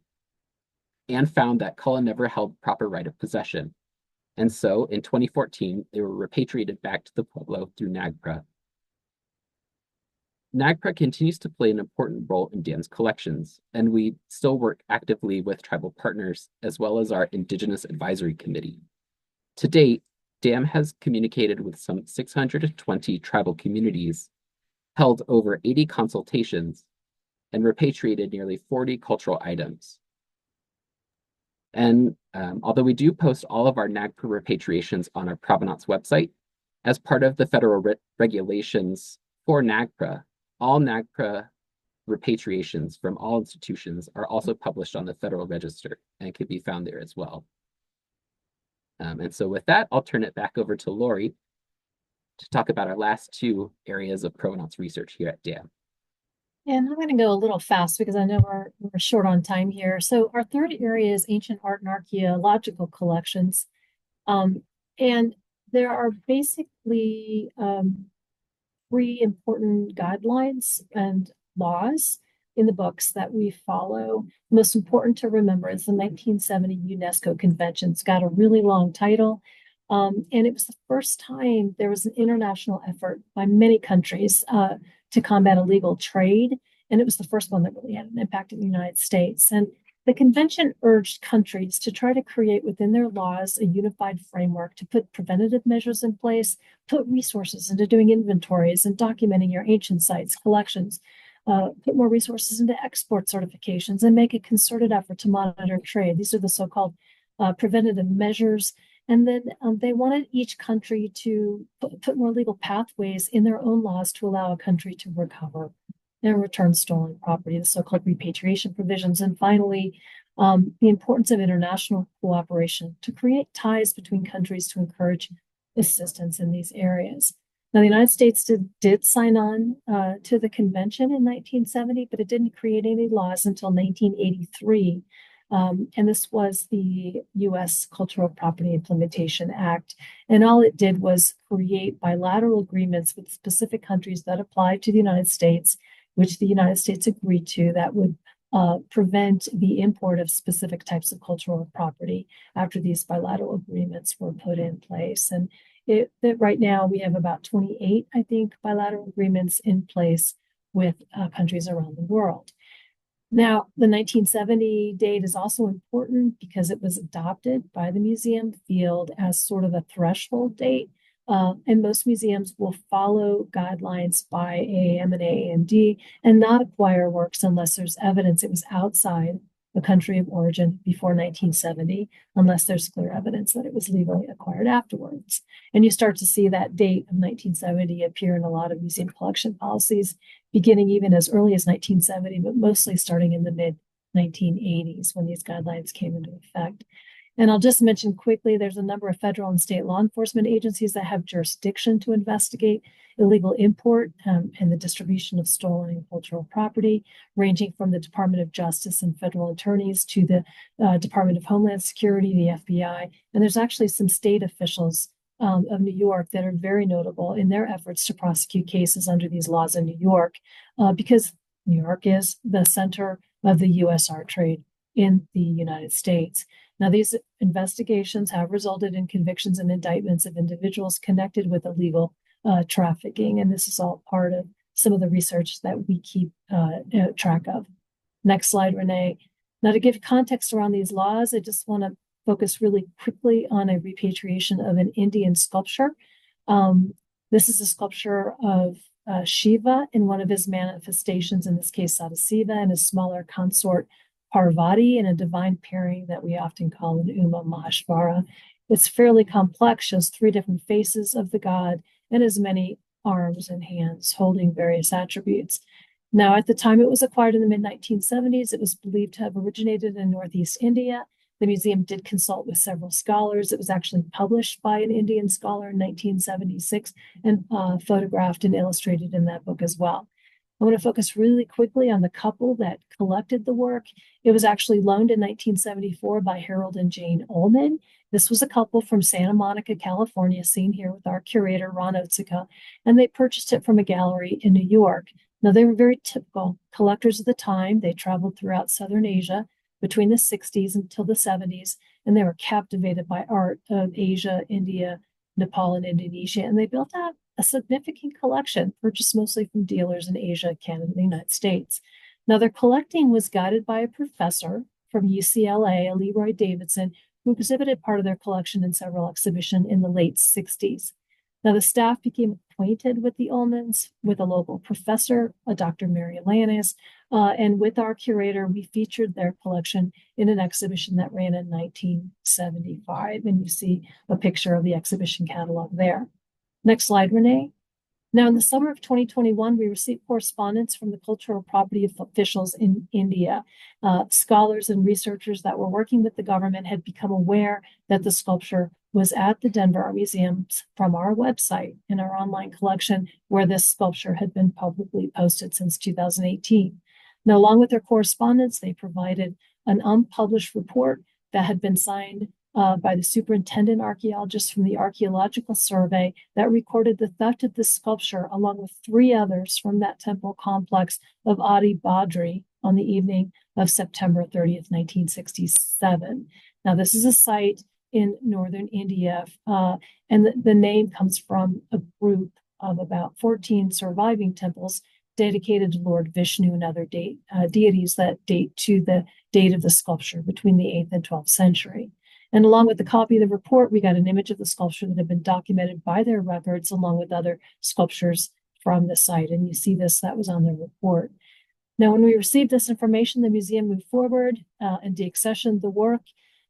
and found that Cullen never held proper right of possession. And so in 2014, they were repatriated back to the Pueblo through NAGPRA. NAGPRA continues to play an important role in DAM's collections, and we still work actively with tribal partners as well as our Indigenous Advisory Committee. To date, DAM has communicated with some 620 tribal communities, held over 80 consultations, and repatriated nearly 40 cultural items. And although we do post all of our NAGPRA repatriations on our provenance website, as part of the federal regulations for NAGPRA, all NAGPRA repatriations from all institutions are also published on the Federal Register and can be found there as well. And so with that, I'll turn it back over to Lori to talk about our last 2 areas of provenance research here at DAM. And I'm going to go a little fast because I know we're short on time here. So our third area is ancient art and archaeological collections. And there are basically 3 important guidelines and laws in the books that we follow. Most important to remember is the 1970 UNESCO Convention. It's got a really long title. And it was the first time there was an international effort by many countries to combat illegal trade and it was the first one that really had an impact in the United States. And the convention urged countries to try to create within their laws a unified framework to put preventative measures in place, put resources into doing inventories and documenting your ancient sites, collections, put more resources into export certifications, and make a concerted effort to monitor trade. These are the so-called preventative measures. And then they wanted each country to put more legal pathways in their own laws to allow a country to recover and return stolen property, the so-called repatriation provisions. And finally, the importance of international cooperation to create ties between countries to encourage assistance in these areas. Now, the United States did sign on to the convention in 1970, but it didn't create any laws until 1983. And this was the U.S. Cultural Property Implementation Act. And all it did was create bilateral agreements with specific countries that applied to the United States, which the United States agreed to, that would prevent the import of specific types of cultural property after these bilateral agreements were put in place. And right now we have about 28, I think, bilateral agreements in place with countries around the world. Now, the 1970 date is also important because it was adopted by the museum field as sort of a threshold date. And most museums will follow guidelines by AAM and AAMD and not acquire works unless there's evidence it was outside the country of origin before 1970, unless there's clear evidence that it was legally acquired afterwards. And you start to see that date of 1970 appear in a lot of museum collection policies, beginning even as early as 1970, but mostly starting in the mid 1980s when these guidelines came into effect. And I'll just mention quickly, there's a number of federal and state law enforcement agencies that have jurisdiction to investigate illegal import and the distribution of stolen and cultural property, ranging from the Department of Justice and federal attorneys to the Department of Homeland Security, the FBI. And there's actually some state officials of New York that are very notable in their efforts to prosecute cases under these laws in New York, because New York is the center of the U.S. art trade in the United States. Now, these investigations have resulted in convictions and indictments of individuals connected with illegal trafficking, and this is all part of some of the research that we keep track of. Next slide, Renee. Now, to give context around these laws, I just want to focus really quickly on a repatriation of an Indian sculpture. This is a sculpture of Shiva in one of his manifestations, in this case, Sadasiva, and his smaller consort Parvati, in a divine pairing that we often call an Uma Maheshvara. It's fairly complex, shows 3 different faces of the god and as many arms and hands holding various attributes. Now, at the time it was acquired in the mid-1970s, it was believed to have originated in Northeast India. The museum did consult with several scholars. It was actually published by an Indian scholar in 1976 and photographed and illustrated in that book as well. I want to focus really quickly on the couple that collected the work. It was actually loaned in 1974 by Harold and Jane Ullman. This was a couple from Santa Monica, California, seen here with our curator, Ron Otsuka, and they purchased it from a gallery in New York. Now, they were very typical collectors of the time. They traveled throughout Southern Asia between the 60s until the 70s, and they were captivated by art of Asia, India, Nepal, and Indonesia, and they built out a significant collection purchased mostly from dealers in Asia, Canada, and the United States. Now, their collecting was guided by a professor from UCLA, Leroy Davidson, who exhibited part of their collection in several exhibitions in the late 60s. Now, the staff became acquainted with the Ullmans, with a local professor, a Dr. Mary Lannis, and with our curator, we featured their collection in an exhibition that ran in 1975. And you see a picture of the exhibition catalog there. Next slide, Renee. Now, in the summer of 2021, we received correspondence from the cultural property officials in India. Scholars and researchers that were working with the government had become aware that the sculpture was at the Denver Art Museum from our website in our online collection, where this sculpture had been publicly posted since 2018. Now, along with their correspondence, they provided an unpublished report that had been signed by the superintendent archaeologist from the Archaeological Survey that recorded the theft of this sculpture, along with 3 others from that temple complex of Adi Badri on the evening of September 30th, 1967. Now, this is a site in northern India, and the name comes from a group of about 14 surviving temples dedicated to Lord Vishnu and other deities that date to the date of the sculpture between the 8th and 12th century. And along with the copy of the report, we got an image of the sculpture that had been documented by their records, along with other sculptures from the site. And you see this, that was on their report. Now, when we received this information, the museum moved forward and deaccessioned the work.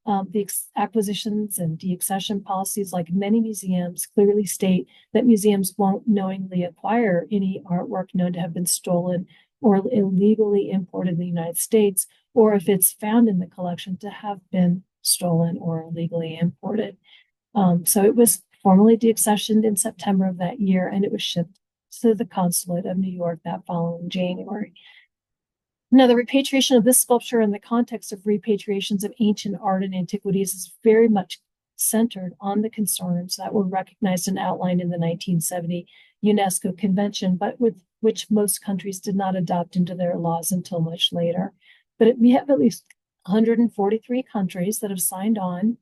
The acquisitions and deaccession policies, like many museums, clearly state that museums won't knowingly acquire any artwork known to have been stolen or illegally imported in the United States, or if it's found in the collection to have been stolen or illegally imported. So it was formally deaccessioned in September of that year, and it was shipped to the consulate of New York that following January. Now, the repatriation of this sculpture in the context of repatriations of ancient art and antiquities is very much centered on the concerns that were recognized and outlined in the 1970 UNESCO Convention, but with which most countries did not adopt into their laws until much later. But we have at least 143 countries that have signed on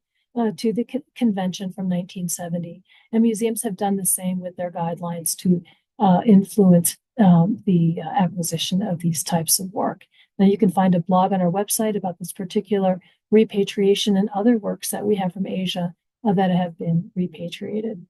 to the convention from 1970, and museums have done the same with their guidelines to influence the acquisition of these types of work. Now, you can find a blog on our website about this particular repatriation and other works that we have from Asia that have been repatriated.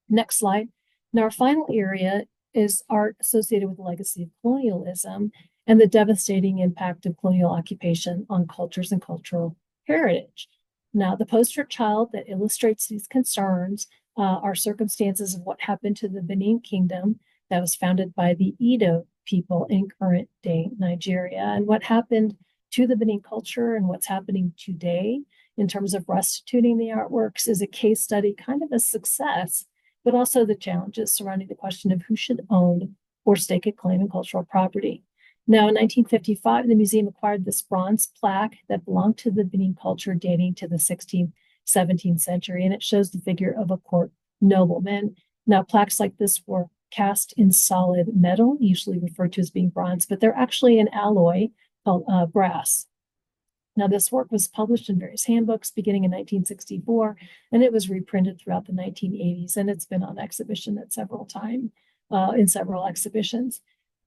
Next slide. Now, our final area is art associated with the legacy of colonialism and the devastating impact of colonial occupation on cultures and cultural heritage. Now, the poster child that illustrates these concerns are circumstances of what happened to the Benin Kingdom that was founded by the Edo people in current day Nigeria, and what happened to the Benin culture and what's happening today in terms of restituting the artworks is a case study, kind of a success, but also the challenges surrounding the question of who should own or stake a claim in cultural property. Now, in 1955, the museum acquired this bronze plaque that belonged to the Benin culture dating to the 16th, 17th century, and it shows the figure of a court nobleman. Now, plaques like this were cast in solid metal, usually referred to as being bronze, but they're actually an alloy called brass. Now, this work was published in various handbooks beginning in 1964, and it was reprinted throughout the 1980s, and it's been on exhibition at several times in several exhibitions.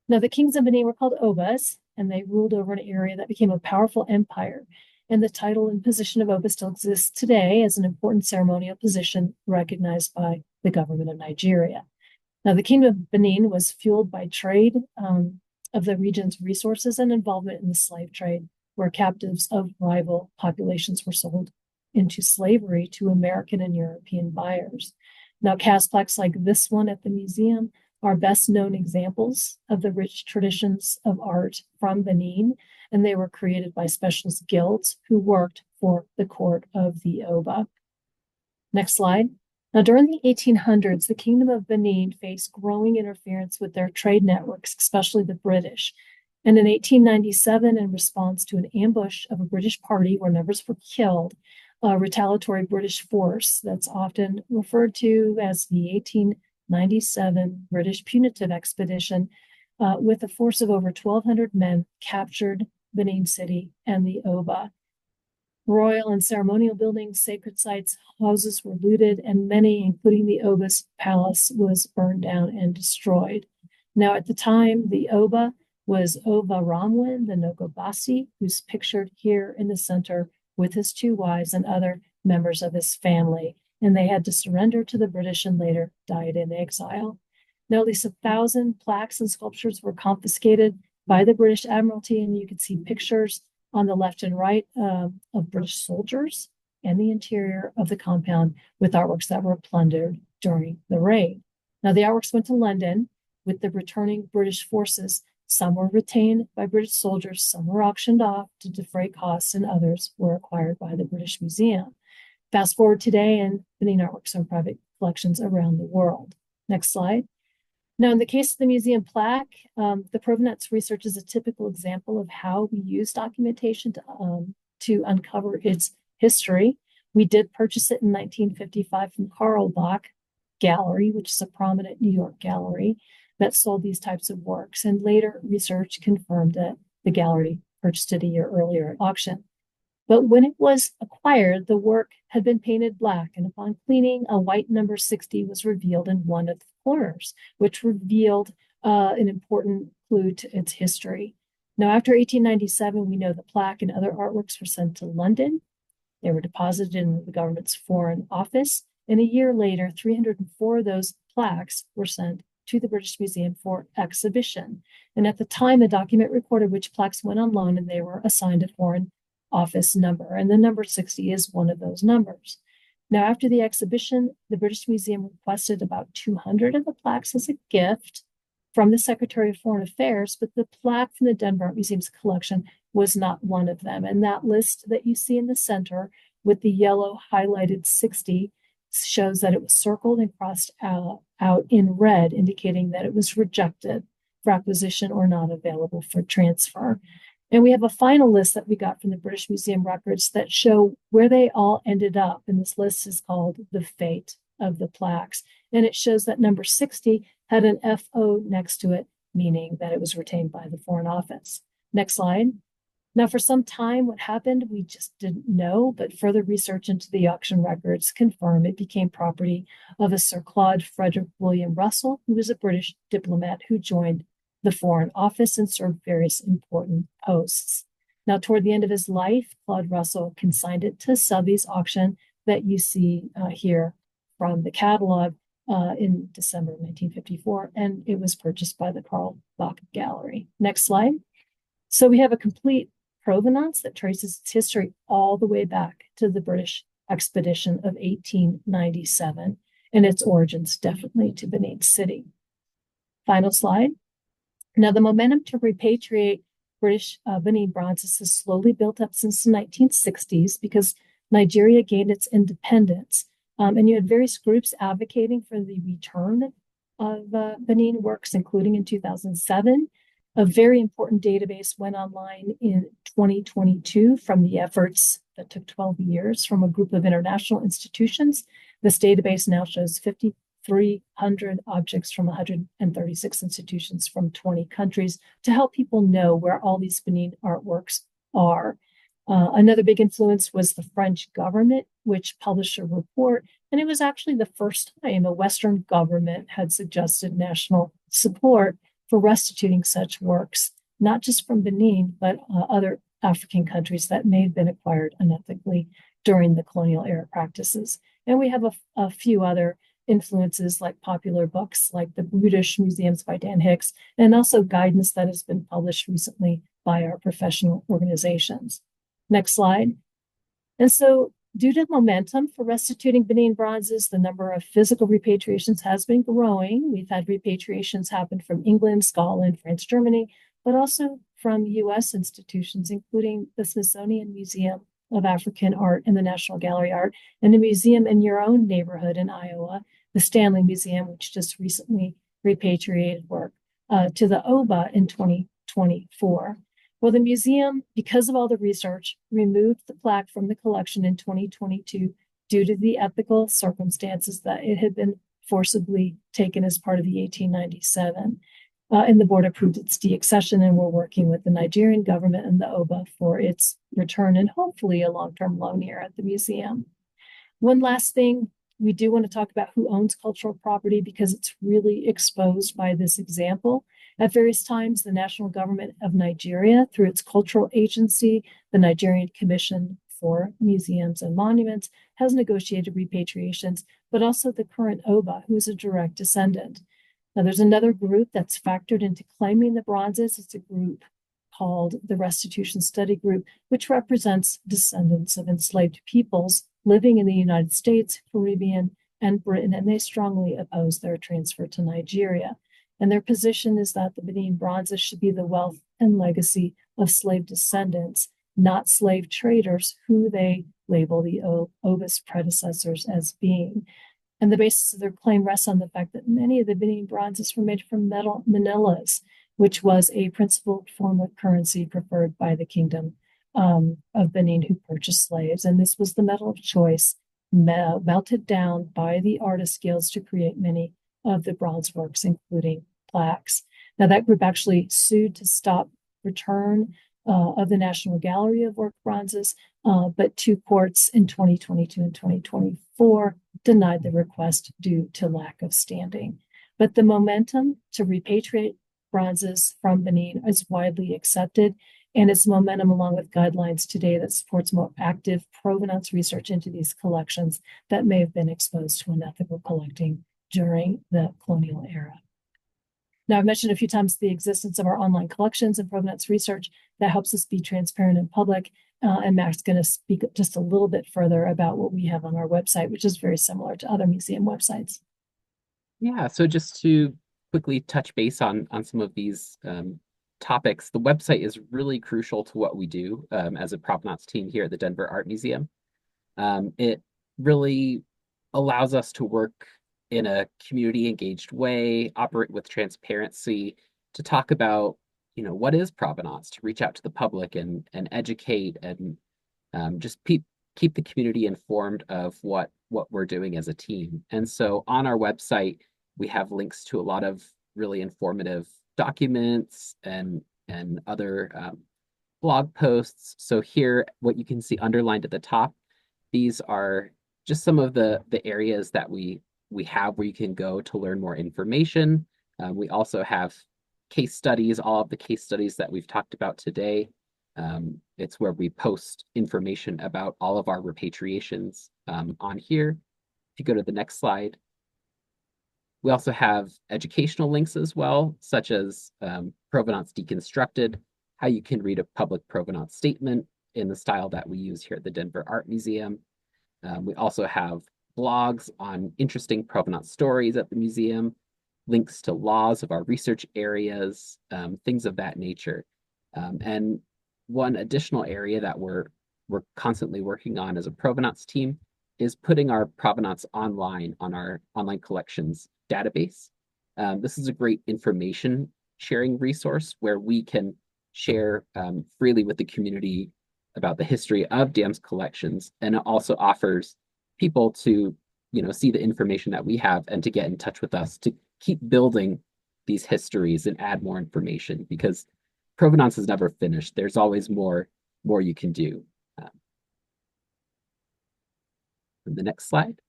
Now, the kings of Benin were called Obas, and they ruled over an area that became a powerful empire. And the title and position of Oba still exists today as an important ceremonial position recognized by the government of Nigeria. Now, the Kingdom of Benin was fueled by trade of the region's resources and involvement in the slave trade, where captives of rival populations were sold into slavery to American and European buyers. Now, cast plaques like this one at the museum are best known examples of the rich traditions of art from Benin, and they were created by specialist guilds who worked for the court of the Oba. Next slide. Now, during the 1800s, the Kingdom of Benin faced growing interference with their trade networks, especially the British. And in 1897, in response to an ambush of a British party where members were killed, a retaliatory British force that's often referred to as the 1897 British Punitive Expedition, with a force of over 1,200 men, captured Benin City and the Oba. Royal and ceremonial buildings, sacred sites, houses were looted, and many, including the Oba's palace, was burned down and destroyed. Now, at the time, the Oba was Oba Ramwin, the Nogobasi, who's pictured here in the center with his 2 wives and other members of his family, and they had to surrender to the British and later died in exile. Now, at least 1,000 plaques and sculptures were confiscated by the British Admiralty, and you can see pictures on the left and right of British soldiers and the interior of the compound with artworks that were plundered during the raid. Now, the artworks went to London with the returning British forces. Some were retained by British soldiers, some were auctioned off to defray costs, and others were acquired by the British Museum. Fast forward today, and Benin artworks are in private collections around the world. Next slide. Now, in the case of the museum plaque, the Provenance research is a typical example of how we use documentation to uncover its history. We did purchase it in 1955 from Carl Bach Gallery, which is a prominent New York gallery that sold these types of works. And later research confirmed that the gallery purchased it a year earlier at auction. But when it was acquired, the work had been painted black, and upon cleaning, a white number 60 was revealed in one of the corners, which revealed an important clue to its history. Now, after 1897, we know the plaque and other artworks were sent to London. They were deposited in the government's Foreign Office, and a year later, 304 of those plaques were sent to the British Museum for exhibition. And at the time, a document recorded which plaques went on loan, and they were assigned a Foreign Office number. And the number 60 is one of those numbers. Now, after the exhibition, the British Museum requested about 200 of the plaques as a gift from the Secretary of Foreign Affairs, but the plaque from the Denver Art Museum's collection was not one of them. And that list that you see in the center with the yellow highlighted 60 shows that it was circled and crossed out in red, indicating that it was rejected for acquisition or not available for transfer. And we have a final list that we got from the British Museum records that show where they all ended up. And this list is called the fate of the plaques. And it shows that number 60 had an FO next to it, meaning that it was retained by the Foreign Office. Next slide. Now, for some time, what happened, we just didn't know, but further research into the auction records confirmed it became property of a Sir Claude Frederick William Russell, who was a British diplomat who joined the Foreign Office and served various important posts. Now, toward the end of his life, Claude Russell consigned it to Sotheby's auction that you see here from the catalog in December of 1954, and it was purchased by the Carl Bach Gallery. Next slide. So we have a complete provenance that traces its history all the way back to the British expedition of 1897, and its origins definitely to Benin City. Final slide. Now, the momentum to repatriate British Benin bronzes has slowly built up since the 1960s because Nigeria gained its independence. And you had various groups advocating for the return of Benin works, including in 2007. A very important database went online in 2022 from the efforts that took 12 years from a group of international institutions. This database now shows 5,300 objects from 136 institutions from 20 countries to help people know where all these Benin artworks are. Another big influence was the French government, which published a report, and it was actually the first time a Western government had suggested national support for restituting such works, not just from Benin, but other African countries that may have been acquired unethically during the colonial era practices. And we have a few other influences like popular books like The British Museums by Dan Hicks, and also guidance that has been published recently by our professional organizations. Next slide. And so due to momentum for restituting Benin bronzes, the number of physical repatriations has been growing. We've had repatriations happen from England, Scotland, France, Germany, but also from US institutions, including the Smithsonian Museum of African Art and the National Gallery Art, and a museum in your own neighborhood in Iowa, the Stanley Museum, which just recently repatriated work to the OBA in 2024. Well, the museum, because of all the research, removed the plaque from the collection in 2022 due to the ethical circumstances that it had been forcibly taken as part of the 1897. And the board approved its deaccession, and we're working with the Nigerian government and the OBA for its return and hopefully a long-term loan here at the museum. One last thing, we do want to talk about who owns cultural property because it's really exposed by this example. At various times, the national government of Nigeria, through its cultural agency, the Nigerian Commission for Museums and Monuments, has negotiated repatriations, but also the current OBA, who is a direct descendant. Now, there's another group that's factored into claiming the bronzes. It's a group called the Restitution Study Group, which represents descendants of enslaved peoples living in the United States, Caribbean, and Britain, and they strongly oppose their transfer to Nigeria. And their position is that the Benin bronzes should be the wealth and legacy of slave descendants, not slave traders, who they label the OBA's predecessors as being. And the basis of their claim rests on the fact that many of the Benin bronzes were made from metal manillas, which was a principal form of currency preferred by the kingdom of Benin, who purchased slaves. And this was the metal of choice, melted down by the artist guilds to create many of the bronze works, including plaques. Now, that group actually sued to stop return of the National Gallery of Work bronzes, but two courts in 2022 and 2024 denied the request due to lack of standing. but the momentum to repatriate bronzes from Benin is widely accepted, and it's momentum along with guidelines today that supports more active provenance research into these collections that may have been exposed to unethical collecting during the colonial era. Now, I've mentioned a few times the existence of our online collections and provenance research that helps us be transparent and public. And Mac's going to speak just a little bit further about what we have on our website, which is very similar to other museum websites. Yeah, so just to quickly touch base on some of these topics, the website is really crucial to what we do as a provenance team here at the Denver Art Museum. It really allows us to work in a community engaged way, operate with transparency, to talk about, what is provenance, to reach out to the public and educate and just keep the community informed of what we're doing as a team. And so on our website, we have links to a lot of really informative documents and other blog posts. So here, what you can see underlined at the top, these are just some of the areas that we have where you can go to learn more information. We also have case studies, all of the case studies that we've talked about today. It's where we post information about all of our repatriations on here. If you go to the next slide, we also have educational links as well, such as Provenance Deconstructed, how you can read a public provenance statement in the style that we use here at the Denver Art Museum. We also have blogs on interesting provenance stories at the museum, links to laws of our research areas, things of that nature. And one additional area that we're constantly working on as a provenance team is putting our provenance online on our online collections database. This is a great information sharing resource where we can share freely with the community about the history of DAM's collections, and it also offers people to see the information that we have and to get in touch with us to keep building these histories and add more information, because provenance is never finished. There's always more you can do. The next slide.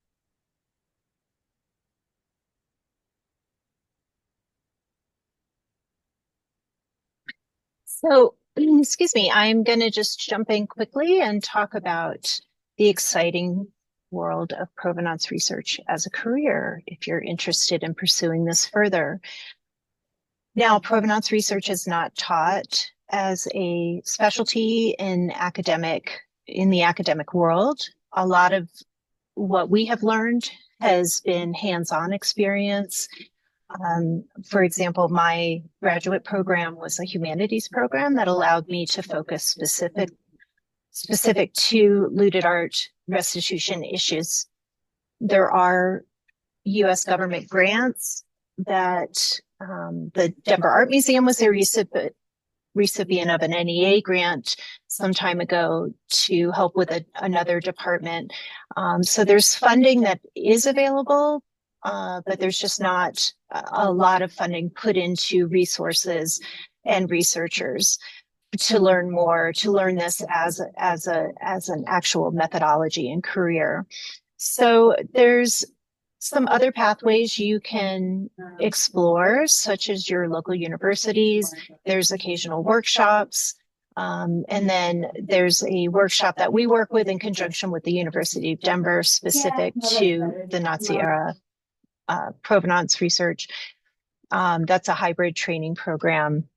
So, excuse me, I'm going to just jump in quickly and talk about the exciting world of provenance research as a career, if you're interested in pursuing this further. Now, provenance research is not taught as a specialty in the academic world. A lot of what we have learned has been hands-on experience. For example, my graduate program was a humanities program that allowed me to focus specific to looted art restitution issues. There are U.S. government grants that the Denver Art Museum was a recipient of an NEA grant some time ago to help with another department. So there's funding that is available, but there's just not a lot of funding put into resources and researchers to learn more, to learn this as an actual methodology and career. So there's some other pathways you can explore, such as your local universities. There's occasional workshops. And then there's a workshop that we work with in conjunction with the University of Denver, specific to the Nazi era provenance research. That's a hybrid training program.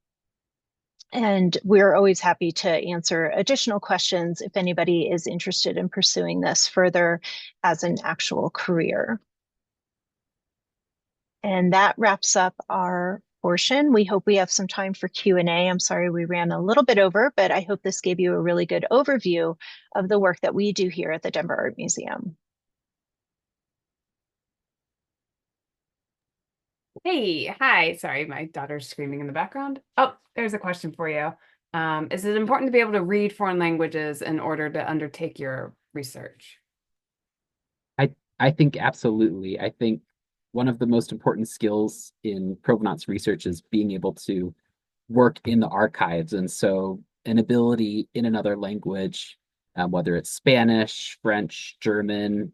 And we're always happy to answer additional questions if anybody is interested in pursuing this further as an actual career. And that wraps up our portion. We hope we have some time for Q&A. I'm sorry we ran a little bit over, but I hope this gave you a really good overview of the work that we do here at the Denver Art Museum. Hey, hi. Sorry, my daughter's screaming in the background. Oh, there's a question for you. Is it important to be able to read foreign languages in order to undertake your research? I think absolutely. I think one of the most important skills in provenance research is being able to work in the archives. And so an ability in another language, whether it's Spanish, French, German,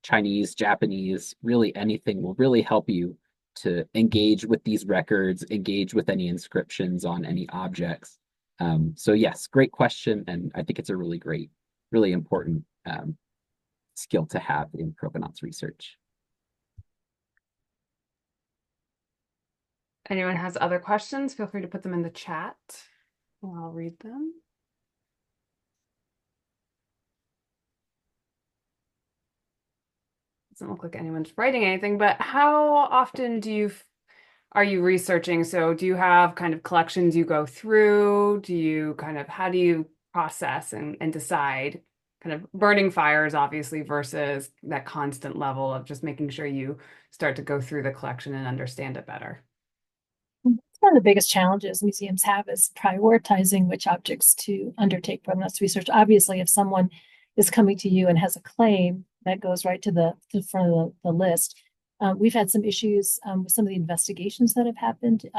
Chinese, Japanese, really anything will really help you to engage with these records, engage with any inscriptions on any objects. So yes, great question, and I think it's a really important skill to have in provenance research. Anyone has other questions, feel free to put them in the chat and I'll read them. Doesn't look like anyone's writing anything, but how often are you researching? So do you have kind of collections you go through? How do you process and decide kind of burning fires, obviously, versus that constant level of just making sure you start to go through the collection and understand it better? One of the biggest challenges museums have is prioritizing which objects to undertake provenance research. Obviously, if someone is coming to you and has a claim, that goes right to the front of the list. We've had some issues with some of the investigations that have happened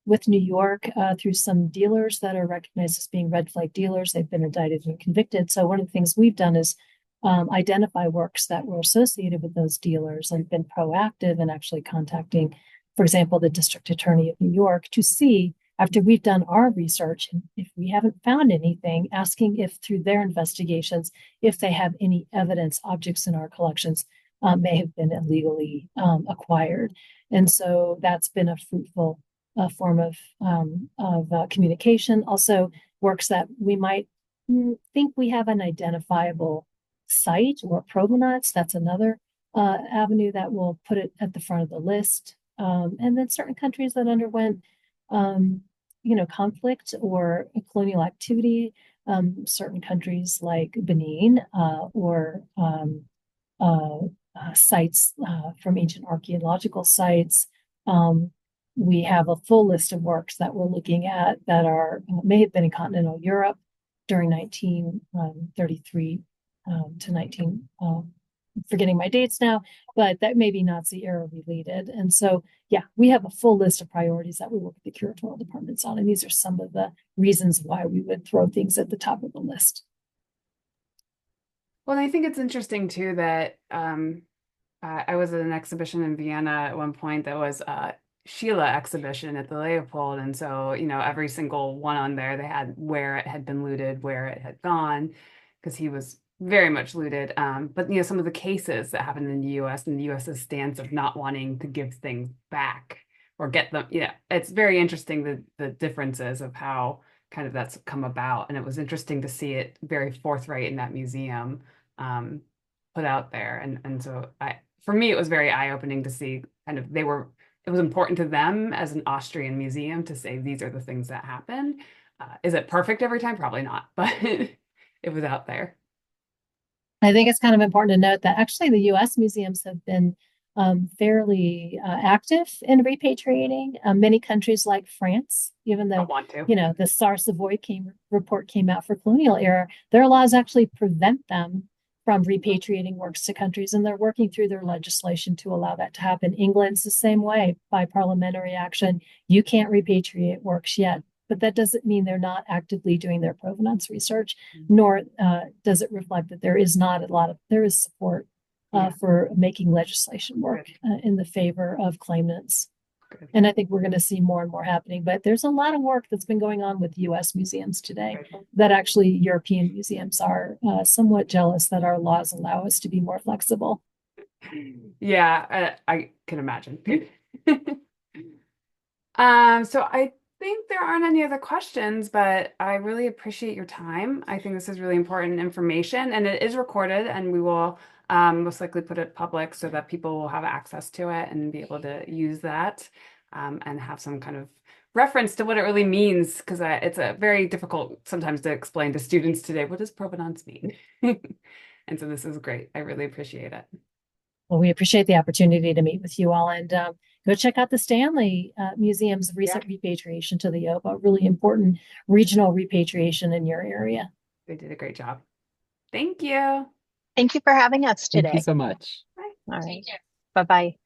with New York through some dealers that are recognized as being red flag dealers. They've been indicted and convicted. So one of the things we've done is identify works that were associated with those dealers and been proactive in actually contacting, for example, the district attorney of New York to see, after we've done our research, and if we haven't found anything, asking if through their investigations, if they have any evidence objects in our collections may have been illegally acquired. And so that's been a fruitful form of communication. Also, works that we might think we have an identifiable site or provenance. That's another avenue that will put it at the front of the list. And then certain countries that underwent, conflict or colonial activity, certain countries like Benin or sites from ancient archaeological sites. We have a full list of works that we're looking at that may have been in continental Europe during 1933 to 19. Forgetting my dates now, but that may be Nazi era related. And so, yeah, we have a full list of priorities that we work with the curatorial departments on. And these are some of the reasons why we would throw things at the top of the list. Well, I think it's interesting too that I was at an exhibition in Vienna at one point that was a Sheila exhibition at the Leopold. And so, every single one on there, they had where it had been looted, where it had gone, because he was very much looted. But some of the cases that happened in the US and the US's stance of not wanting to give things back or get them, it's very interesting the differences of how kind of that's come about. And it was interesting to see it very forthright in that museum put out there. And so for me, it was very eye-opening to see kind of it was important to them as an Austrian museum to say, these are the things that happened. Is it perfect every time? Probably not, but it was out there. I think it's kind of important to note that actually the U.S. museums have been fairly active in repatriating. Many countries like France, even though the Savoy report came out for colonial-era, their laws actually prevent them from repatriating works to countries, and they're working through their legislation to allow that to happen. England's the same way. By parliamentary action, you can't repatriate works yet. But that doesn't mean they're not actively doing their provenance research, nor does it reflect that there is support for making legislation work in the favor of claimants. Good. And I think we're going to see more and more happening. But there's a lot of work that's been going on with U.S. museums today that actually European museums are somewhat jealous that our laws allow us to be more flexible. Yeah, I can imagine. So I think there aren't any other questions, but I really appreciate your time. I think this is really important information, and it is recorded, and we will most likely put it public so that people will have access to it and be able to use that and have some kind of reference to what it really means, because it's very difficult sometimes to explain to students today, what does provenance mean? And so this is great. I really appreciate it. Well, we appreciate the opportunity to meet with you all, and go check out the Stanley Museum's recent repatriation to the Oba, really important regional repatriation in your area. They did a great job. Thank you. Thank you for having us today. Thank you so much. Bye. All right. Bye-bye.